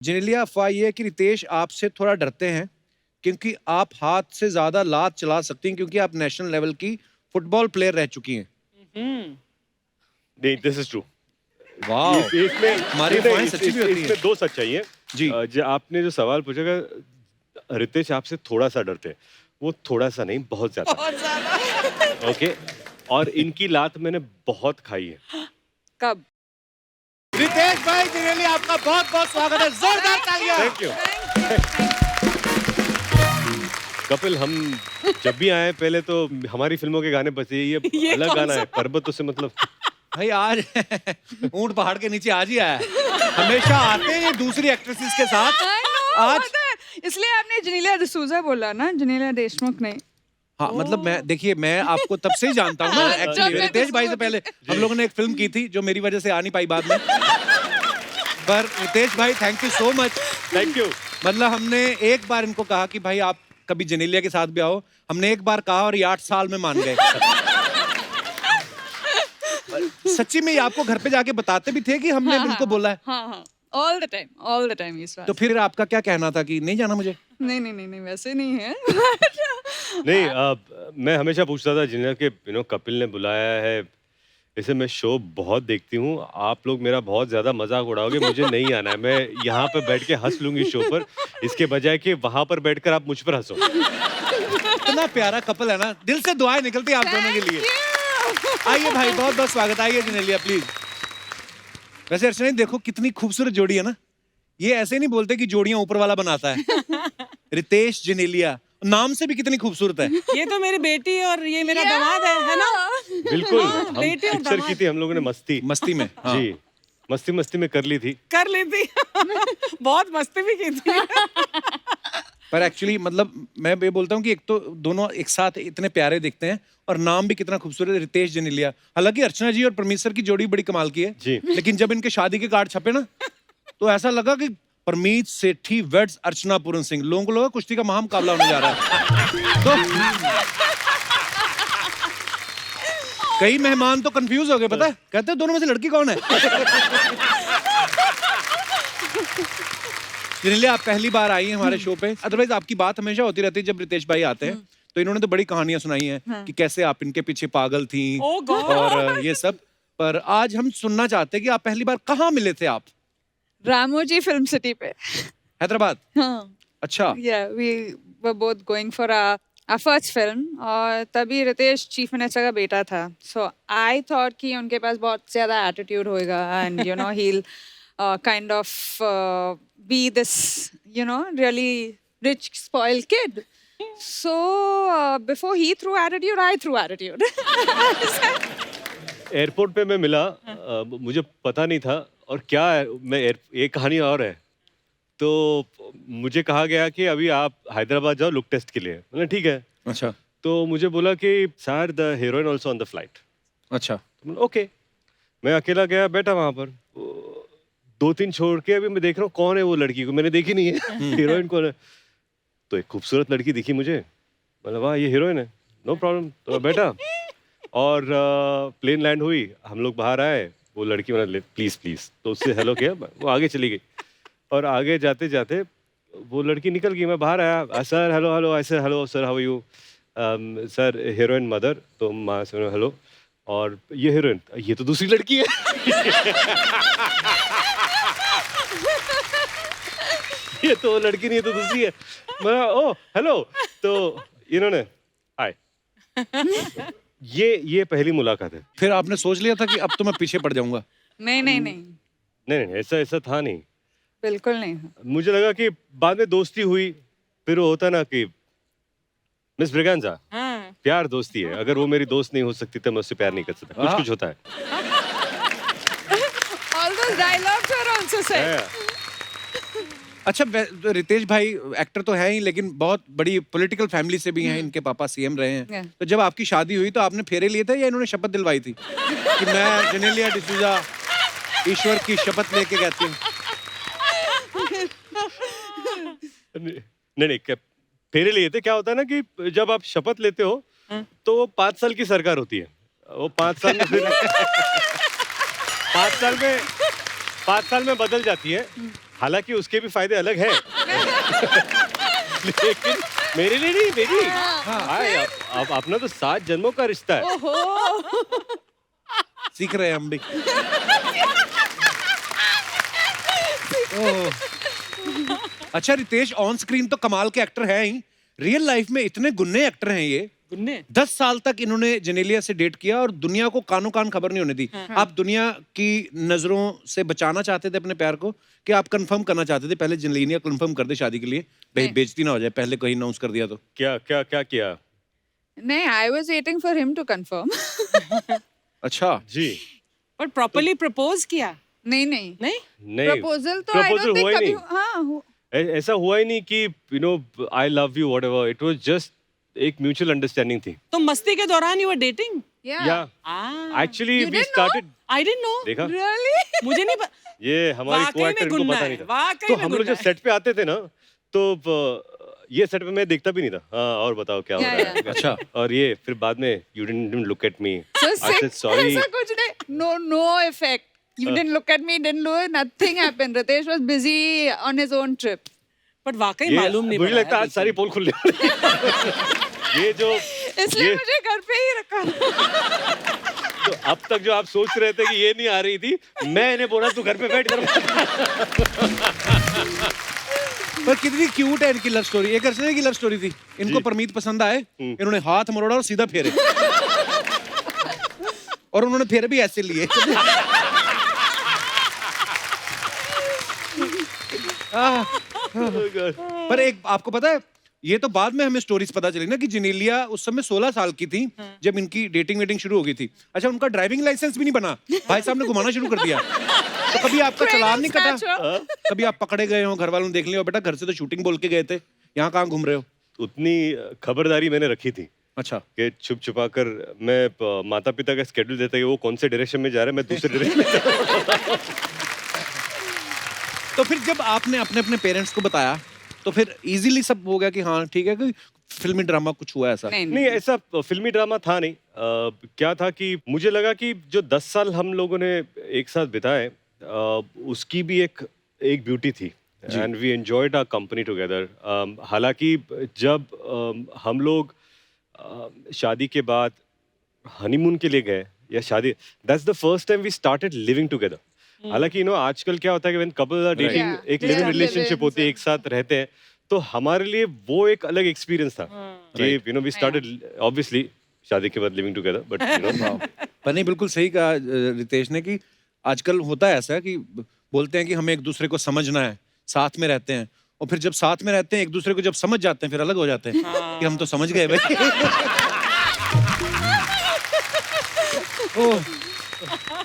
जेनेलिया, अफवाह ये है कि रितेश आपसे थोड़ा डरते हैं क्योंकि आप हाथ से ज्यादा लात चला सकती हैं क्योंकि आप नेशनल लेवल की फुटबॉल प्लेयर रह चुकी हैं। नहीं, दिस इज ट्रू। वाह, इसमें हमारी नहीं, अफवाहें सच्ची भी होती हैं। इसमें दो सच्चाई है जी। जो आपने जो सवाल पूछा कि रितेश आपसे थोड़ा सा डरते हैं, वो थोड़ा सा नहीं, बहुत ज्यादा। बहुत ज्यादा। ओके, और इनकी लात मैंने बहुत खाई है। कब? रितेश भाई, जेनेलिया, आपका बहुत बहुत स्वागत है, जोरदार तालियां। Thank you. कपिल, हम जब भी आए पहले तो हमारी फिल्मों के गाने बजे, ये अलग गाना है, पर्वतों से मतलब। भाई आज ऊंट पहाड़ के नीचे आज ही आया है। हमेशा आते हैं ये दूसरी एक्ट्रेसेस के साथ। आज इसलिए आपने जेनेलिया डिसूजा बोला ना, जेनेलिया देशमुख नहीं। हाँ, मतलब देखिए, मैं आपको तब से ही जानता हूँ ना। जब एक्चुअली मैं रितेश भाई से पहले हम लोगों ने एक फिल्म की थी जो मेरी वजह से आ नहीं पाई बाद में। पर रितेश भाई, thank you so much. Thank you. मतलब हमने एक बार इनको कहा कि भाई आप कभी जेनेलिया के साथ भी आओ। हमने एक बार कहा और ये 8 साल में मान गए। सच्ची में ये आपको घर पे जाके बताते भी थे कि हमने इनको बोला है? हाँ, ऑल द टाइम इस बात। तो फिर आपका क्या कहना था कि नहीं जाना मुझे? नहीं, वैसे नहीं है। नहीं, मैं हमेशा पूछता था जिन्हें कि कपिल ने बुलाया है, इसे मैं शो बहुत देखती हूँ, आप लोग मेरा बहुत ज्यादा मजाक उड़ाओगे, मुझे नहीं आना है, मैं यहाँ पे बैठ के हंस लूंगी शो पर, इसके बजाय कि वहां पर बैठकर आप मुझ पर हंसो। इतना प्यारा कपल है ना, दिल से दुआएं निकलती है आप दोनों के लिए। आइए भाई, बहुत बहुत स्वागत। आइए जेनेलिया, प्लीज। वैसे अर्चना, देखो कितनी खूबसूरत जोड़ी है ना। ये ऐसे नहीं बोलते कि जोड़ियां ऊपर वाला बनाता है। रितेश जेनेलिया, नाम से भी कितनी खूबसूरत है। ये तो मेरी बेटी और ये मेरा दामाद है ना? बिल्कुल, हाँ, हम बेटे और पिक्चर की थी हम लोगों ने मस्ती में। हाँ। जी, मस्ती में कर ली थी। कर ली थी। बहुत मस्ती भी की थी। पर एक्चुअली मतलब मैं ये बोलता हूँ कि एक तो दोनों एक साथ इतने प्यारे दिखते हैं और नाम भी कितना खूबसूरत है, रितेश जेनेलिया। हालांकि अर्चना जी और परमीत सर की जोड़ी बड़ी कमाल की है जी। लेकिन जब इनके शादी के कार्ड छपे ना, तो ऐसा लगा कि परमीत सेठी वेड्स अर्चना पूरन सिंह। लोगों को लगा कुश्ती का महामुकाबला होने जा रहा है। तो कई मेहमान तो कंफ्यूज हो गए, पता है, कहते हैं दोनों में से लड़की कौन है। जेनेलिया, आप पहली बार आई हैं हमारे शो पे। अदरवाइज आपकी बात हमेशा होती रहती है जब रितेश भाई आते हैं। तो इन्होंने तो बड़ी कहानियां सुनाई हैं कि कैसे आप इनके पीछे पागल थी और ये सब। पर आज हम सुनना चाहते हैं कि आप पहली बार कहाँ मिले थे आप? रामोजी फिल्म सिटी पे। हैदराबाद? हाँ। अच्छा। Yeah, we were both going for our first film और तभी रितेश चीफ मिनिस्टर का बेटा था। So I thought कि उनके पास बहुत ज़्यादा attitude होएगा and he'll kind of be this really rich spoiled kid. So before he threw attitude, I threw attitude. Airport पे मैं मिला, मुझे पता नहीं था और क्या है, एक कहानी और है। तो मुझे कहा गया कि अभी आप हैदराबाद जाओ लुक टेस्ट के लिए। मैंने ठीक है। अच्छा। तो मुझे बोला कि sir the heroine also on the flight. अच्छा। ओके, मैं अकेला गया, बैठा वहां पर, 2-3 छोड़ के अभी मैं देख रहा हूँ कौन है वो लड़की, को मैंने देखी नहीं है। हीरोइन कौन है? तो एक खूबसूरत लड़की दिखी मुझे, मतलब वाह ये हीरोइन है, नो प्रॉब्लम। तो मैं बैठा और प्लेन लैंड हुई, हम लोग बाहर आए, वो लड़की मैंने प्लीज तो उससे हेलो किया, वो आगे चली गई और आगे जाते जाते वो लड़की निकल गई। मैं बाहर आया, सर हेलो, ऐसे hello sir, how are you? Sir heroine mother, तो माँ से हेलो, और ये हीरोइन, ये तो दूसरी लड़की है। ये तो लड़की नहीं, ये तो दूसरी है। मैं ओ हेलो, तो इन्होंने हाय। ये पहली मुलाकात है। फिर आपने सोच लिया था कि अब तो मैं पीछे पड़ जाऊंगा? नहीं, ऐसा था नहीं, बिल्कुल नहीं। मुझे लगा कि बाद में दोस्ती हुई, फिर वो होता ना कि मिस ब्रिगेंजा, प्यार दोस्ती है, अगर वो मेरी दोस्त नहीं हो सकती तो मैं उससे प्यार नहीं कर सकता। कुछ होता है। All those dialogues were also said. अच्छा, रितेश भाई एक्टर तो है ही लेकिन बहुत बड़ी पॉलिटिकल फैमिली से भी हैं। इनके पापा सीएम रहे हैं। तो जब आपकी शादी हुई तो आपने फेरे लिए थे या इन्होंने शपथ दिलवाई थी कि मैं जेनेलिया डिसूजा ईश्वर की शपथ लेके कहती हूँ? नहीं, फेरे लिए थे। क्या होता है ना कि जब आप शपथ लेते हो तो वो 5 साल की सरकार होती है, वो 5 साल में फिर 5 साल में बदल जाती है। हालांकि उसके भी फायदे अलग हैं लेकिन मेरे लिए नहीं बेबी। हाँ अब अपना तो 7 जन्मों का रिश्ता है। सीख रहे हैं हम भी। ओह। अच्छा रितेश ऑन स्क्रीन तो कमाल के एक्टर हैं ही, रियल लाइफ में इतने गुन्ने एक्टर हैं ये। गुन्ने 10 साल तक इन्होंने जेनेलिया से डेट किया और दुनिया को कानों कान खबर नहीं होने दी। आप दुनिया की नजरों से बचाना चाहते थे अपने प्यार को, कि आप कंफर्म करना चाहते थे पहले जेनेलिया कंफर्म कर दे शादी के लिए, बेइज्जती ना हो जाए पहले कहीं अनाउंस कर दिया तो? क्या क्या क्या किया? नहीं, I was waiting for him to confirm. अच्छा जी पर प्रॉपर्ली प्रपोज किया? नहीं नहीं नहीं नहीं, प्रपोजल तो I proposal don't think हुआ ही कभी नहीं। हाँ ऐसा हुआ ही नहीं कि I love you whatever, it was just एक म्यूचुअल अंडरस्टैंडिंग थी। तो मस्ती के दौरान यू वर डेटिंग? yeah. या Ah, actually You we didn't started, I didn't know. देखा Really? मुझे नहीं ये हमारे वाकई में को-एक्टर को गुन्ना पता है, नहीं था। वाकई तो में हम लोग गुन्ना जब है। सेट पे आते थे ना तो ये सेट पे मैं देखता भी नहीं था। हाँ और बताओ क्या हो Yeah, रहा है? अच्छा। और ये फिर बाद में you didn't look at me, So I said sick. Sorry. ऐसा कुछ नहीं. No effect. You didn't look at me, didn't do it. Nothing happened. Ritesh was busy on his own trip. But वाकई ये मालूम नहीं मुझे पड़ा लगता है है आज सारी पोल खुलने वाली है। ये जो इसलिए ये मुझे घर पे ही रखा. तो अब तक जो आप सोच रहे थे कि ये नहीं आ रही थी, मैं इन्हें बोला तू घर पे बैठ कर। पर कितनी क्यूट है इनकी लव स्टोरी। एक अर्चना की लव स्टोरी थी, इनको परमीत पसंद आए, इन्होंने हाथ मरोड़ा और सीधा फेरे और उन्होंने फेरे भी ऐसे लिए। पर एक आपको पता है, ये तो बाद में हमें स्टोरीज पता चली ना कि जेनेलिया उस समय 16 साल की थी जब इनकी डेटिंग वेटिंग शुरू हो गई थी। अच्छा उनका ड्राइविंग लाइसेंस भी नहीं बना, भाई साहब ने घुमाना शुरू कर दिया। तो कभी आपका चलान नहीं कटा? कभी आप पकड़े गए हो, घर वालों ने देख लिया हो, बेटा घर से तो शूटिंग बोल के गए थे, यहाँ कहाँ घूम रहे हो? उतनी खबरदारी मैंने रखी थी अच्छा कि छुप छुपा कर मैं माता पिता का स्केड्यूल देता कि वो कौन से डायरेक्शन में जा रहा है, मैं दूसरे डायरेक्शन में जा रहा हूँ। तो फिर जब आपने अपने अपने पेरेंट्स को बताया तो फिर इजीली सब हो गया कि हाँ ठीक है, कोई फिल्मी ड्रामा कुछ हुआ ऐसा? नहीं ऐसा फिल्मी ड्रामा था नहीं। क्या था कि मुझे लगा कि जो 10 साल हम लोगों ने एक साथ बिताए उसकी भी एक ब्यूटी थी and we enjoyed our company together. हालांकि जब हम लोग शादी के बाद हनीमून के लिए गए या शादी, that's the first time we started living together. हालांकि आजकल क्या होता है कि when couples are dating Yeah. एक लिविंग Yeah. रिलेशनशिप होती है, एक साथ रहते हैं, तो हमारे लिए वो एक अलग एक्सपीरियंस था कि वी स्टार्टेड ऑब्वियसली शादी के बाद लिविंग टुगेदर बट पर नहीं, बिल्कुल सही कहा रितेश ने कि आजकल होता है ऐसा कि बोलते हैं कि हमें एक दूसरे को समझना है, साथ में रहते हैं, और फिर जब साथ में रहते हैं एक दूसरे को जब समझ जाते हैं फिर अलग हो जाते हैं कि हम तो समझ गए भाई। ओह।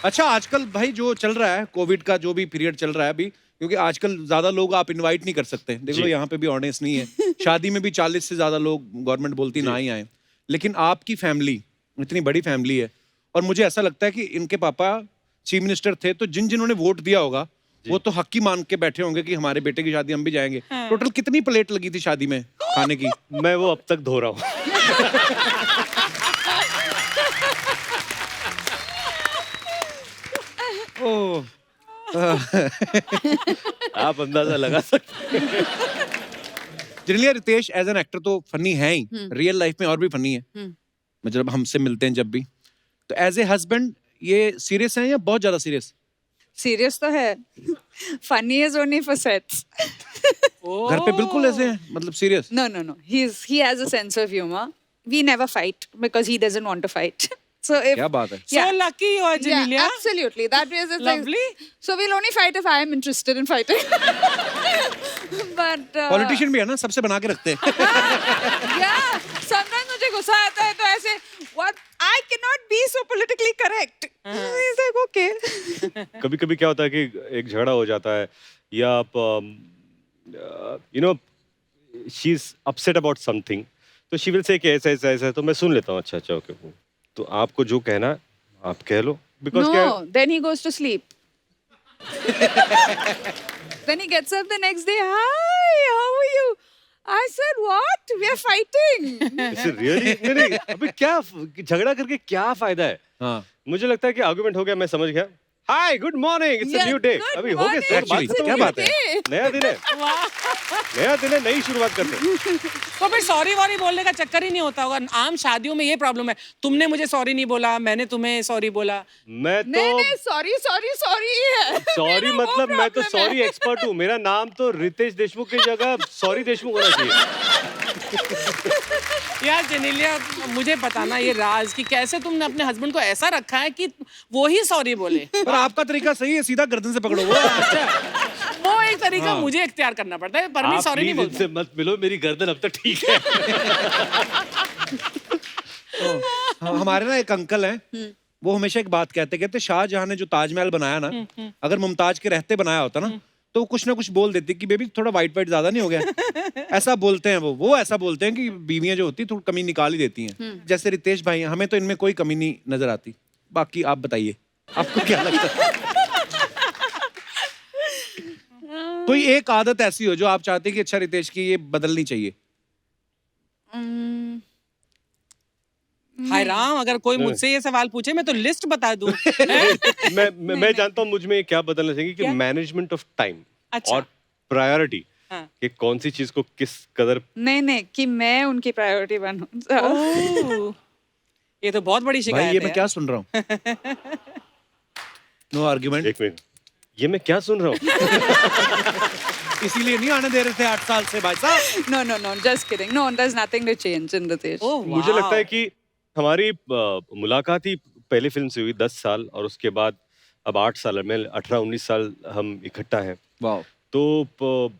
अच्छा आजकल भाई जो चल रहा है, कोविड का जो भी पीरियड चल रहा है अभी, क्योंकि आजकल ज्यादा लोग आप इनवाइट नहीं कर सकते, देख लो यहाँ पे भी ऑडियंस नहीं है, शादी में भी 40 से ज्यादा लोग गवर्नमेंट बोलती ना ही आए, लेकिन आपकी फैमिली इतनी बड़ी फैमिली है और मुझे ऐसा लगता है कि इनके पापा चीफ मिनिस्टर थे तो जिन्होंने वोट दिया होगा वो तो हक ही मान के बैठे होंगे कि हमारे बेटे की शादी हम भी जाएंगे। टोटल कितनी प्लेट लगी थी शादी में खाने की? मैं वो अब तक धो रहा हूँ। ओह। आप अंदाजा लगा सकते हैं। Generally Ritesh as an actor तो फनी है ही, रियल लाइफ में और भी फनी है, मतलब हमसे मिलते हैं जब भी, तो एज ए हस्बैंड ये सीरियस है या बहुत ज्यादा सीरियस? सीरियस तो है. Funny is only for sets. घर पे बिल्कुल ऐसे हैं, मतलब serious? No. He has a sense of humor. We never fight because he doesn't want to fight. So if क्या बात है? So lucky you are, Janelia. yeah, absolutely. That is it's Lovely. Like, so we'll only fight if I am interested in fighting. But politician भी है ना, सबसे बना के रखते हैं। yeah, sometimes मुझे गुस्सा आता है तो ऐसे what I cannot be so politically correct. He's like okay. कभी कभी क्या होता है कि एक झगड़ा हो जाता है या आप she is upset about something, तो शी विल से कि ऐसा ऐसा ऐसा, तो मैं सुन लेता हूँ अच्छा अच्छा ओके, तो आपको जो कहना है आप कह लो, बिकॉज क्या No, then he goes to sleep. Then he gets up the next day. Hi, how are you? I said, what? We are fighting. Really नहीं अभी क्या झगड़ा करके क्या फायदा है? हाँ मुझे लगता है कि आर्गुमेंट हो गया, मैं समझ गया, hi good morning, it's a Yeah, new day. good अभी हो गया morning. सर, बात Actually, खत्म क्या हो बात गई। है? नया दिन है, नया दिन है, नई शुरुआत करते हैं। तो फिर सॉरी वॉरी बोलने का चक्कर ही नहीं होता होगा। आम शादियों में ये प्रॉब्लम है, तुमने मुझे सॉरी नहीं बोला, मैंने तुम्हें सॉरी बोला। मैं नहीं तो नहीं सॉरी सॉरी सॉरी है सॉरी मेरा वो मतलब मैं तो problem है। सॉरी एक्सपर्ट हूँ। मेरा नाम तो रितेश देशमुख की जगह सॉरी देशमुख होना चाहिए। यार जेनेलिया, मुझे बताना ये राज कि कैसे तुमने अपने हस्बैंड को ऐसा रखा है कि वो ही सॉरी बोले। पर आपका तरीका सही है, सीधा गर्दन से पकड़ो वो। वो एक तरीका मुझे इख्तियार करना पड़ता है, पर मैं आप सॉरी नहीं प्लीज बोलता। इनसे मत मिलो, मेरी गर्दन अब तक ठीक है। हमारे ना एक अंकल हैं, वो हमेशा एक बात कहते शाहजहां ने जो ताजमहल बनाया ना, अगर मुमताज के रहते बनाया होता ना, तो कुछ ना कुछ बोल देती कि बेबी थोड़ा वाइट वाइट ज्यादा नहीं हो गया। ऐसा बोलते हैं वो ऐसा बोलते हैं कि बीवियां जो होती है थोड़ी कमी निकाल ही देती हैं। जैसे रितेश भाई हैं, हमें तो इनमें कोई कमी नहीं नजर आती। बाकी आप बताइए, आपको क्या लगता है? कोई एक आदत ऐसी हो जो आप चाहते हैं कि अच्छा रितेश की ये बदलनी चाहिए? हाय राम, अगर कोई मुझसे ये सवाल पूछे मैं तो लिस्ट बता दूं। मैं जानता हूँ मुझ में क्या बदलना चाहिए कि क्या? मैनेजमेंट ऑफ टाइम अच्छा। और प्रायोरिटी, हाँ। कि कौन सी चीज को किस कदर। नहीं नहीं कि मैं उनकी प्रायोरिटी बनूं। ओह, ये तो बहुत बड़ी भाई शिकायत ये है। मैं क्या सुन रहा हूँ? No argument. एक मिनट, ये मैं क्या सुन रहा हूँ? इसीलिए नहीं आने दे रहे थे 8 साल से भाई साहब। No, just kidding. No, there's nothing to change in Ritesh. ओह, मुझे वाह। लगता है कि हमारी मुलाकात ही पहली फिल्म से हुई 10 साल, और उसके बाद अब 8 साल में 18-19 साल हम इकट्ठा हैं। वाह। तो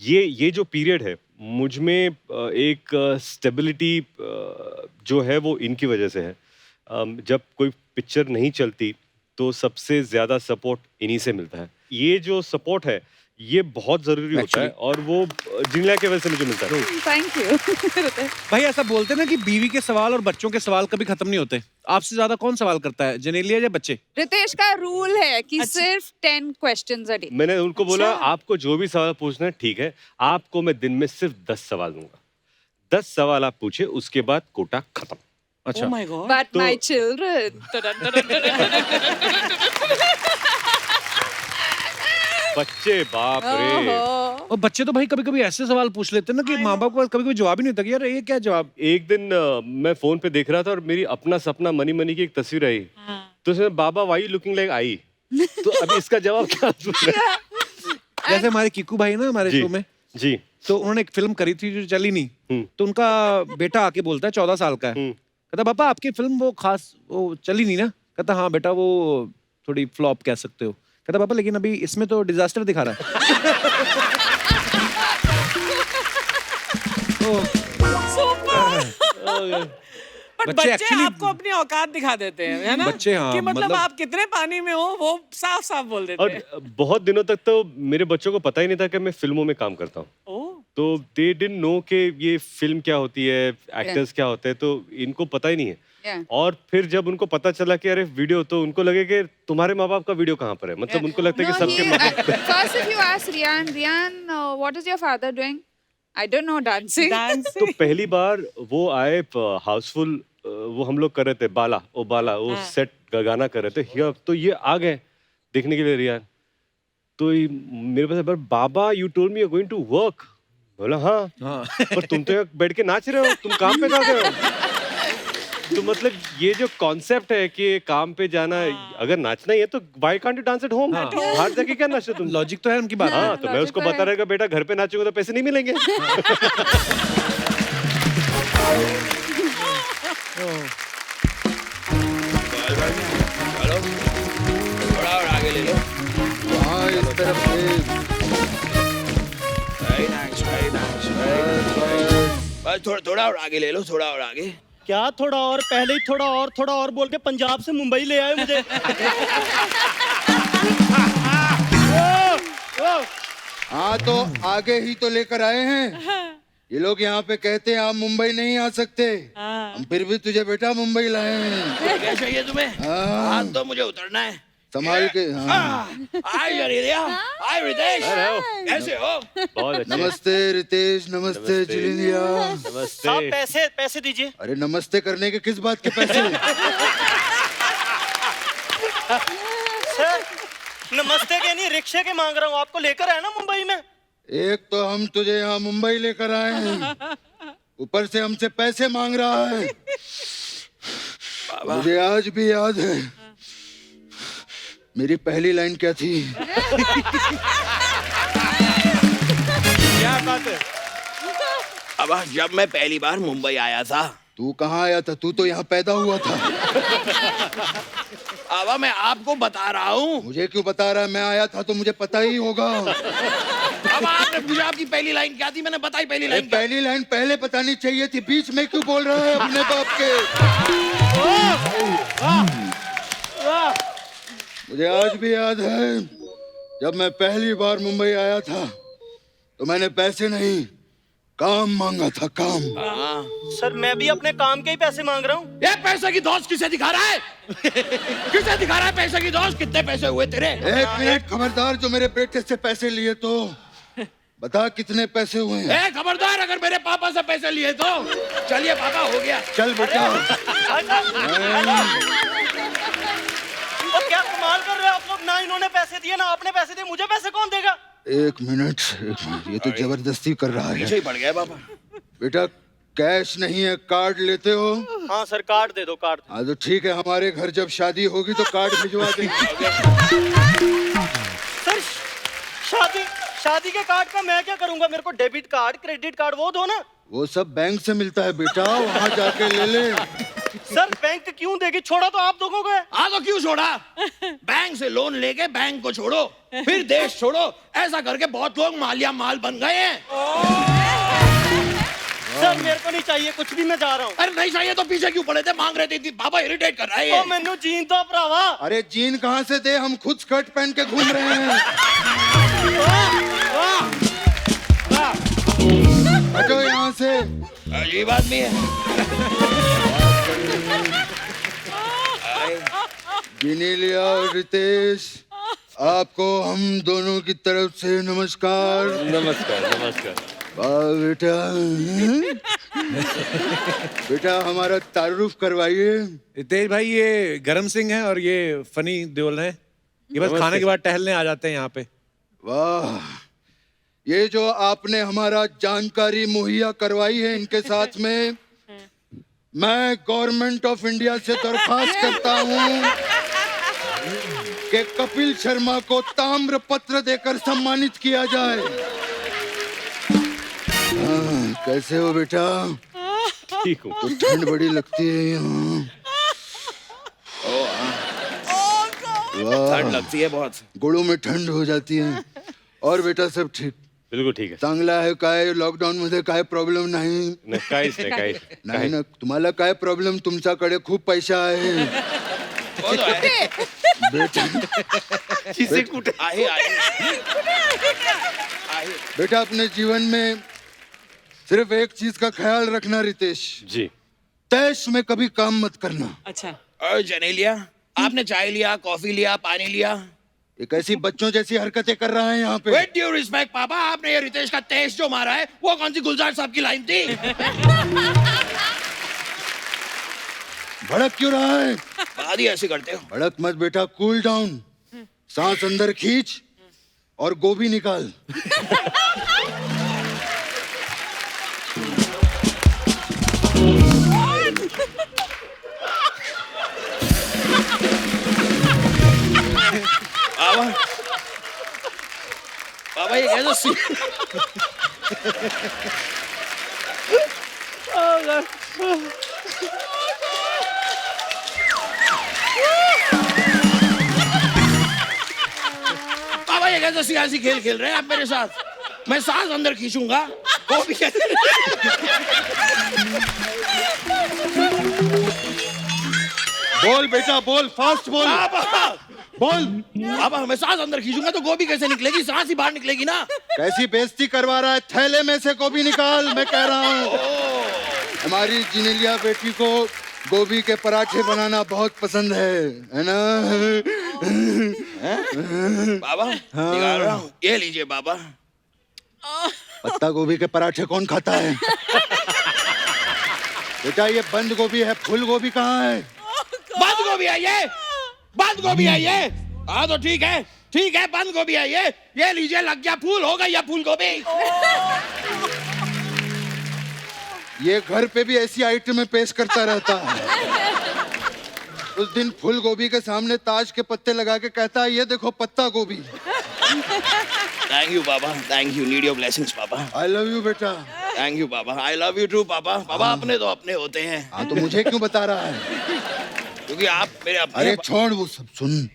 ये जो पीरियड है मुझ में एक स्टेबिलिटी जो है वो इनकी वजह से है। जब कोई पिक्चर नहीं चलती तो सबसे ज्यादा सपोर्ट इन्हीं से मिलता है। ये जो सपोर्ट है ये बहुत जरूरी होता है, और वो जिनला की वजह से मुझे मिलता है। Thank you. Ritesh. भाई ऐसा बोलते हैं ना कि बीवी के सवाल और बच्चों के सवाल कभी खत्म नहीं होते। आपसे ज्यादा कौन सवाल करता है, जेनेलिया या बच्चे? रितेश का रूल है कि सिर्फ 10 questions a day. मैंने उनको बोला आपको जो भी सवाल पूछना है ठीक है, आपको मैं दिन में सिर्फ 10 सवाल दूंगा। 10 सवाल आप पूछे, उसके बाद कोटा खत्म। अच्छा। Oh my God. But my children. बच्चे बाप रे। ओहो। और बच्चे तो भाई कभी कभी ऐसे सवाल पूछ लेते हैं ना कि माँ बाप को कभी कभी जवाब ही नहीं होता कि यार ये क्या जवाब। एक दिन मैं फोन पे देख रहा था और मेरी अपना सपना मनी मनी की एक तस्वीर आई, तो उसमें बाबा वाई लुकिंग लाइक आई, तो अभी इसका जवाब क्या दूंगा? जैसे हमारे किकू भाई ना हमारे जी शो में, जी। तो उन्होंने एक फिल्म करी थी जो चली नहीं, तो उनका बेटा आके बोलता है 14 साल का है, कहता पापा आपकी फिल्म वो खास वो चली नहीं ना? कहता हाँ बेटा वो थोड़ी फ्लॉप कह सकते हो। कहता पापा लेकिन अभी इसमें तो डिजास्टर दिखा रहा है। बट बच्चे बच्चे actually- आपको अपनी औकात दिखा देते हैं, है ना? बच्चे, हाँ, कि मतलब मतलब- आप कितने पानी में हो वो साफ साफ बोल देते हैं। और बहुत दिनों तक तो मेरे बच्चों को पता ही नहीं था कि मैं फिल्मों में काम करता हूँ, ओह, तो दे डिडंट नो कि ये फिल्म क्या होती है, एक्टर्स क्या होते हैं, तो इनको पता ही नहीं है। Yeah. और फिर जब उनको पता चला कि अरे वीडियो, तो उनको लगे कि तुम्हारे माँ बाप का वीडियो कहाँ पर है, मतलब उनको लगता है कि सबके माँ बाप। First, if you ask Rian, what is your father doing? I don't know, dancing. तो पहली बार वो आए हाउसफुल, वो हम लोग कर रहे थे बाला वो सेट गाना कर रहे थे हियर, तो ये आ गए देखने के लिए रियान। तो मेरे पास बार बाबा you told me you are going to work. बोला हाँ, पर तुम तो यहाँ बैठ के नाच रहे हो, तुम काम पे जा रहे हो। तो मतलब ये जो कॉन्सेप्ट है कि काम पे जाना, अगर नाचना ही है तो why can't you dance at home? बाहर जाके क्या नाचते तुम? लॉजिक तो है उनकी बात। हाँ, तो मैं उसको बता रहेगा बेटा घर पे नाचूंगा तो पैसे नहीं मिलेंगे। थोड़ा और आगे ले लो। हाँ इस तरफ से Very nice, very nice, बस थोड़ा और आगे ले लो, थोड़ा और आगे। क्या थोड़ा और? पहले ही थोड़ा और बोल के पंजाब से मुंबई ले आए मुझे। हाँ तो आगे ही तो लेकर आए हैं। ये लोग यहाँ पे कहते हैं आप मुंबई नहीं आ सकते, हम फिर भी तुझे बेटा मुंबई लाए हैं। क्या चाहिए तुम्हें? हाँ। हाथ तो मुझे उतरना है। संभाल के। हाँ। हाय जनेलिया, हाय रितेश, कैसे हो? बहुत अच्छे। नमस्ते रितेश, नमस्ते जिलिंदिया। नमस्ते। साहब पैसे दीजिए। अरे नमस्ते करने के किस बात के पैसे? सर नमस्ते के नहीं रिक्शे के मांग रहा हूँ, आपको लेकर आया ना मुंबई में। एक तो हम तुझे यहाँ मुंबई लेकर आए हैं, ऊपर से हमसे पैसे मांग रहा है। मुझे आज भी याद है मेरी पहली लाइन क्या थी। क्या बात है। अब जब मैं पहली बार मुंबई आया था, तू कहाँ आया था? तू तो यहाँ पैदा हुआ था। अब मैं आपको बता रहा हूँ। मुझे क्यों बता रहा है? मैं आया था तो मुझे पता ही होगा। अब आपने पूछा आपकी पहली लाइन क्या थी, मैंने बताई पहली लाइन क्या। पहली लाइन पहले बतानी चाहिए थी, बीच में क्यों बोल रहा है अपने बाप के? मुझे आज भी याद है जब मैं पहली बार मुंबई आया था तो मैंने पैसे नहीं काम मांगा था, काम। सर मैं भी अपने काम के ही पैसे मांग रहा हूँ। ये पैसे की दोस्त किसे दिखा रहा है? किसे दिखा रहा है पैसे की दोस्त? कितने पैसे हुए तेरे? एक मिनट, खबरदार, जो मेरे बेटे से पैसे लिए तो बता कितने पैसे हुए हैं? खबरदार, अगर मेरे पापा से पैसे लिए तो। चलिए पापा, हो गया। चल बेटा। और क्या कमाल कर रहे हो आप लोग, ना इन्होंने पैसे दिए ना आपने पैसे दिए, मुझे पैसे कौन देगा? एक मिनट, ये तो जबरदस्ती कर रहा है। पीछे ही पड़ गया पापा। बेटा कैश नहीं है, कार्ड लेते हो? हाँ सर कार्ड दे दो, कार्ड। हाँ तो ठीक है, हमारे घर जब शादी होगी तो कार्ड भिजवा देंगे। सर शादी के कार्ड का मैं क्या करूंगा? मेरे को डेबिट कार्ड क्रेडिट कार्ड वो दो ना। वो सब बैंक से मिलता है बेटा, वहाँ जाके ले ले। सर बैंक क्यों देगी? छोड़ा तो आप लोगों को है। हाँ तो क्यों छोड़ा? बैंक से लोन लेके बैंक को छोड़ो, फिर देश छोड़ो। ऐसा करके बहुत लोग मालिया माल बन गए हैं। सर मेरे को नहीं चाहिए कुछ भी, मैं जा रहा हूँ। अरे नहीं चाहिए तो पीछे क्यों पड़े थे? मांग रहे थे पापा, इरिटेट कर रहा है ये। ओ मैनू जीन दो भरावा। अरे जीन कहाँ से दे, हम खुद स्कर्ट पहन के घूम रहे हैं। हटो यहाँ से। अजीब आदमी है। जिनेलिया और रितेश, आपको हम दोनों की तरफ से नमस्कार। नमस्कार नमस्कार। वाह बेटा। बेटा हमारा तारुफ करवाइए। रितेश भाई, ये गरम सिंह है और ये फनी देओल है। ये बस खाने के बाद टहलने आ जाते हैं यहाँ पे। वाह, ये जो आपने हमारा जानकारी मुहैया करवाई है, इनके साथ में मैं गवर्नमेंट ऑफ इंडिया से दरखास्त करता हूँ कि कपिल शर्मा को ताम्र पत्र देकर सम्मानित किया जाए। कैसे हो बेटा? ठीक हूँ। तो ठंड बड़ी लगती है यहाँ। ठंड लगती है बहुत। गुड़ों में ठंड हो जाती है। और बेटा सब ठीक? बिल्कुल ठीक है। चांगला आहे काय? लॉकडाऊन मध्ये काय प्रॉब्लेम नाही? काहीच नाही ना, तुम्हाला काय प्रॉब्लेम? तुमच्याकडे खूप पैसा आहे बेटा। बेटा अपने जीवन में सिर्फ एक चीज का ख्याल रखना रितेश, जी। तैश में कभी काम मत करना। अच्छा। और जनेलिया, आपने चाय लिया, कॉफी लिया, पानी लिया? एक ऐसी बच्चों जैसी हरकतें कर रहा है यहाँ पे। विद ड्यू रिस्पेक्ट पापा, आपने ये रितेश का तेज जो मारा है वो कौन सी गुलजार साहब की लाइन थी? भड़क क्यों रहा है? बात ही ऐसी करते हो। भड़क मत बेटा, कूल डाउन। सांस अंदर खींच और गोभी निकाल। बाबा ये कैसे बाबा ये कैसे सियासी खेल खेल रहे हैं आप मेरे साथ? मैं सांस अंदर खींचूंगा, वो भी कैसे? बोल बेटा बोल, फास्ट बोल। बोल। बाबा मैं सांस अंदर खींचूंगा तो गोभी कैसे निकलेगी? सांस ही बाहर निकलेगी ना। कैसी बेइज्जती करवा रहा है? थैले में से गोभी निकाल, मैं कह रहा हूँ। हमारी जिनेलिया बेटी को गोभी के पराठे बनाना बहुत पसंद है ना? बाबा निकाल रहा हूँ, ये लीजिए बाबा। पत्ता गोभी के पराठे कौन खाता है? बेटा ये बंद गोभी है, फूल गोभी कहाँ है? बंद गोभी है ये, बंद गोभी है ये। हाँ तो ठीक है, ठीक है, बंद गोभी है ये लीजिए, लग गया फूल, हो गई फूल गोभी। ये घर पे भी ऐसी आइटमें पेश करता रहता है। उस दिन फूल गोभी के सामने ताज के पत्ते लगा के कहता है, ये देखो पत्ता गोभी। थैंक यू पापा, thank you, need your blessings पापा। आई लव यू बेटा। थैंक यू पापा, आई लव यू टू पापा। पापा अपने तो अपने होते हैं। हाँ तो मुझे क्यों बता रहा है? क्योंकि आप मेरे अपने। अरे छोड़ वो सब, सुन,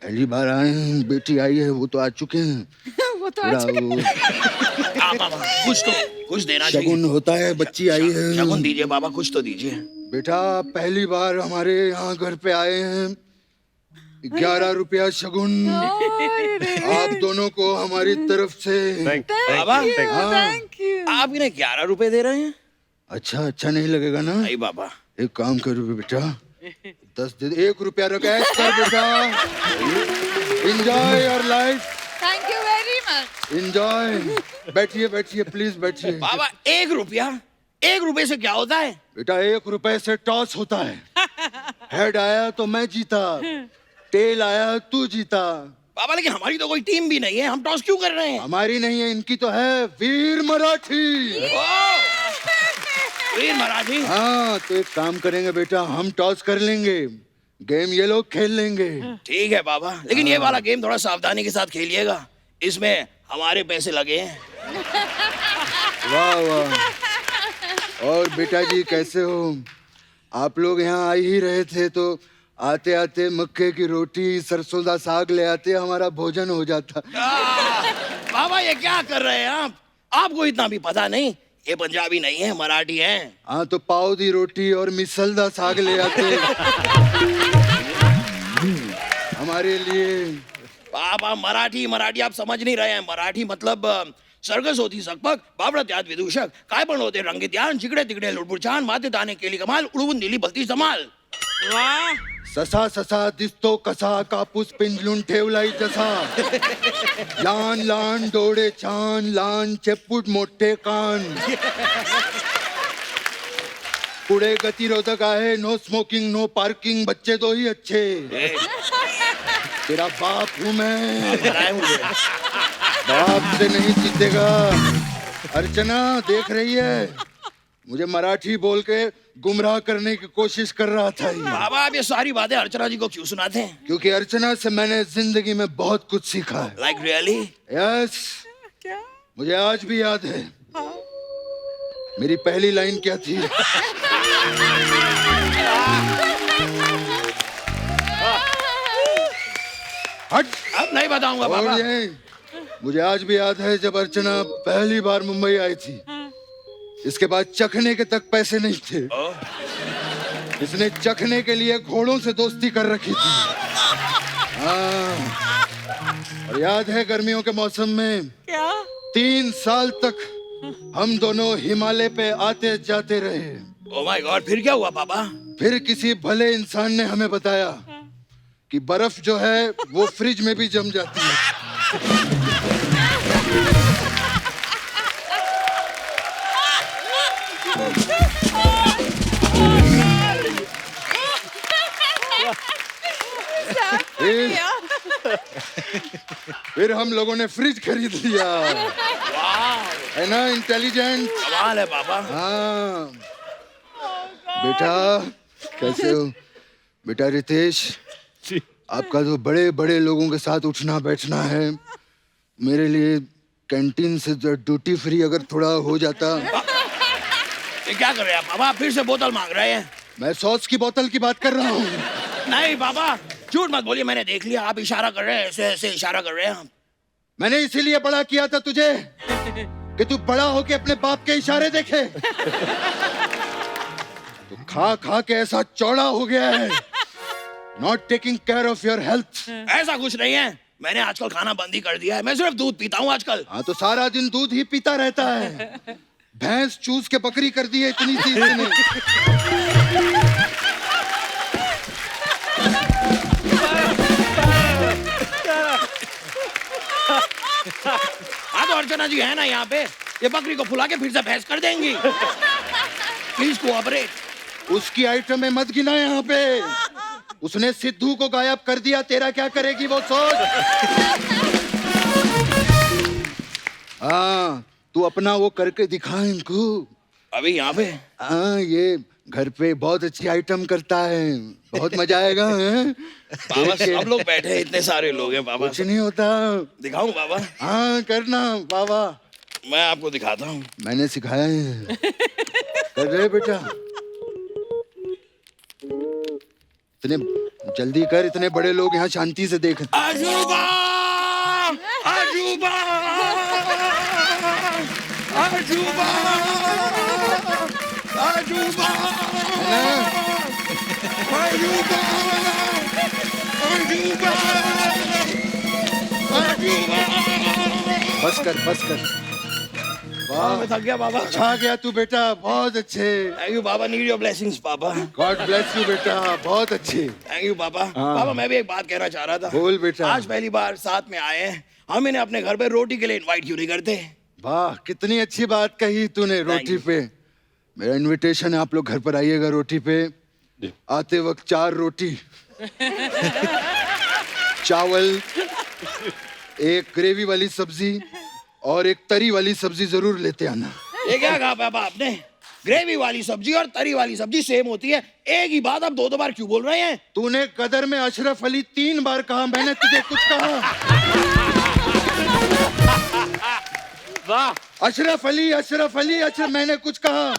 पहली बार आए हैं, बेटी आई है, वो तो आ चुके हैं। वो तो आ चुके हैं। पापा कुछ देना शगुन चाहिए। होता है, बच्ची आई है। शगुन दीजिए पापा, कुछ तो दीजिए। बेटा पहली बार हमारे यहाँ घर पे आए हैं, 11 रुपया शगुन आप दोनों को हमारी तरफ से। पापा थैंक यू। आप इन्हें 11 रुपए दे रहे हैं? अच्छा नहीं लगेगा ना? नहीं पापा। एक काम करो बेटा, 10 दे, 1 रुपया रख कर बेटा। Enjoy your life, thank you very much. Enjoy. बैठिए प्लीज बैठिए। पापा 1 रुपया, 1 रुपए से क्या होता है? बेटा 1 रुपए से टॉस होता है। हेड आया तो मैं जीता, टेल आया तू जीता। पापा लेकिन हमारी तो कोई टीम भी नहीं है, हम टॉस क्यों कर रहे हैं? हमारी नहीं है, इनकी तो है, वीर मराठी। वीर मराठी। हाँ तो एक काम करेंगे बेटा, हम टॉस कर लेंगे, गेम ये लोग खेल लेंगे। ठीक है पापा, लेकिन ये वाला गेम थोड़ा सावधानी के साथ खेलिएगा, इसमें हमारे पैसे लगे हैं। वाह। और बेटा जी कैसे हो? आप लोग यहाँ आ ही रहे थे तो आते आते मक्के की रोटी सरसों का साग ले आते, हमारा भोजन हो जाता। पापा ये क्या कर रहे हैं आप? आपको इतना भी पता नहीं, ये पंजाबी नहीं है, मराठी है। हाँ तो पाव दी रोटी और मिसल दा साग ले आते हमारे लिए। पापा मराठी आप समझ नहीं रहे हैं। मराठी मतलब सर्कस होती सकपक, बाबडत याद विदूषक, काय पण होते रंगीत यान, जिकडे तिकडे लुडबुड छान, माते ताने केली कमाल, उडवून दिली भलती जमाल। वाह, ससा दिसतो कसा, कापूस पिंजलून ठेवलाय जसा। लहान डोळे छान, लहान चेपूट मोठे कान। पुढे गतिरोधक आहे, नो स्मोकिंग नो पार्किंग, बच्चे तो ही अच्छे। तेरा बाप हूं मैं, बनाए मुझे। बाप से नहीं जीतेगा। अर्चना देख रही है, मुझे मराठी बोल के गुमराह करने की कोशिश कर रहा था ये। बाबा आप ये सारी बातें अर्चना जी को क्यों सुनाते हैं? क्योंकि अर्चना से मैंने जिंदगी में बहुत कुछ सीखा है। Like really? यस, मुझे आज भी याद है। मेरी पहली लाइन क्या थी? हट। अब नहीं बताऊंगा और पापा। ये मुझे आज भी याद है जब अर्चना पहली बार मुंबई आई थी, इसके बाद चखने के तक पैसे नहीं थे। इसने चखने के लिए घोड़ों से दोस्ती कर रखी थी। हाँ, और याद है गर्मियों के मौसम में 3 साल तक हम दोनों हिमालय पे आते जाते रहे। ओह माय गॉड, फिर क्या हुआ पापा? फिर किसी भले इंसान ने हमें बताया कि बर्फ जो है वो फ्रिज में भी जम जाती है। फिर हम लोगों ने फ्रिज खरीद लिया। है ना इंटेलिजेंट? कमाल है पापा। हाँ बेटा कैसे हो? बेटा रितेश, आपका तो बड़े बड़े लोगों के साथ उठना बैठना है, मेरे लिए कैंटीन से ड्यूटी फ्री अगर थोड़ा हो जाता। ये क्या कर रहे हैं पापा? फिर से बोतल मांग रहे हैं? मैं सॉस की बोतल की बात कर रहा हूँ। नहीं पापा, झूठ मत बोलिए, मैंने देख लिया, आप इशारा कर रहे हैं, ऐसे ऐसे इशारा कर रहे हैं आप। मैंने इसीलिए बड़ा किया था तुझे कि तू बड़ा होके अपने बाप के इशारे देखे। तो खा खा के ऐसा चौड़ा हो गया है, not taking care of your health. ऐसा कुछ नहीं है, मैंने आजकल खाना बंद ही कर दिया है, मैं सिर्फ दूध पीता हूँ आजकल। हाँ तो सारा दिन दूध ही पीता रहता है। भैंस चूस के बकरी कर दी है इतनी सी इसने। हाँ तो अर्चना जी है ना यहाँ पे, ये बकरी को फुला के फिर से भैंस कर देंगी। Please cooperate. उसकी आइटमें मत गिना यहाँ पे। उसने सिद्धू को गायब कर दिया, तेरा क्या करेगी वो सोच। हाँ तू अपना वो करके दिखा इनको। अभी यहाँ पे हाँ ये घर पे बहुत अच्छी आइटम करता है, बहुत मजा आएगा। हैं? बाबा सब लोग बैठे हैं, इतने सारे लोग हैं बाबा। कुछ नहीं होता। दिखाऊं बाबा? हाँ करना बाबा, मैं आपको दिखाता हूँ। मैंने सिखाया है। कर रहे बेटा, इतने जल्दी कर, इतने बड़े लोग यहाँ शांति से देख। अजूबा अजूबा अजूबा अजूबा अजूबा अजूबा अजूबा। बस कर बस कर। वाह मैं थक गया बाबा। छा गया तू बेटा, बहुत अच्छे। Thank you Baba, need your blessings पापा। गॉड ब्लेस यू बेटा, बहुत अच्छे। थैंक यू पापा। हाँ। पापा मैं भी एक बात कहना चाह रहा था। बोल बेटा। आज पहली बार साथ में आए हैं, हम इन्हें अपने घर पे रोटी के लिए इनवाइट क्यों नहीं करते? वाह कितनी अच्छी बात कही तूने। रोटी you. पे मेरा इनविटेशन है, आप लोग घर पर आइएगा रोटी पे। जी। आते वक्त 4 रोटी, चावल, एक ग्रेवी वाली सब्जी और एक तरी वाली सब्जी जरूर लेते आना। ये क्या कहा पापा आपने? ग्रेवी वाली सब्जी और तरी वाली सब्जी सेम होती है, एक ही बात आप 2 बार क्यों बोल रहे हैं? तूने कदर में अशरफ अली 3 बार कहा, मैंने तुझे कुछ कहा? वाह अशरफ अली अशरफ अली अशरफ, मैंने कुछ कहा?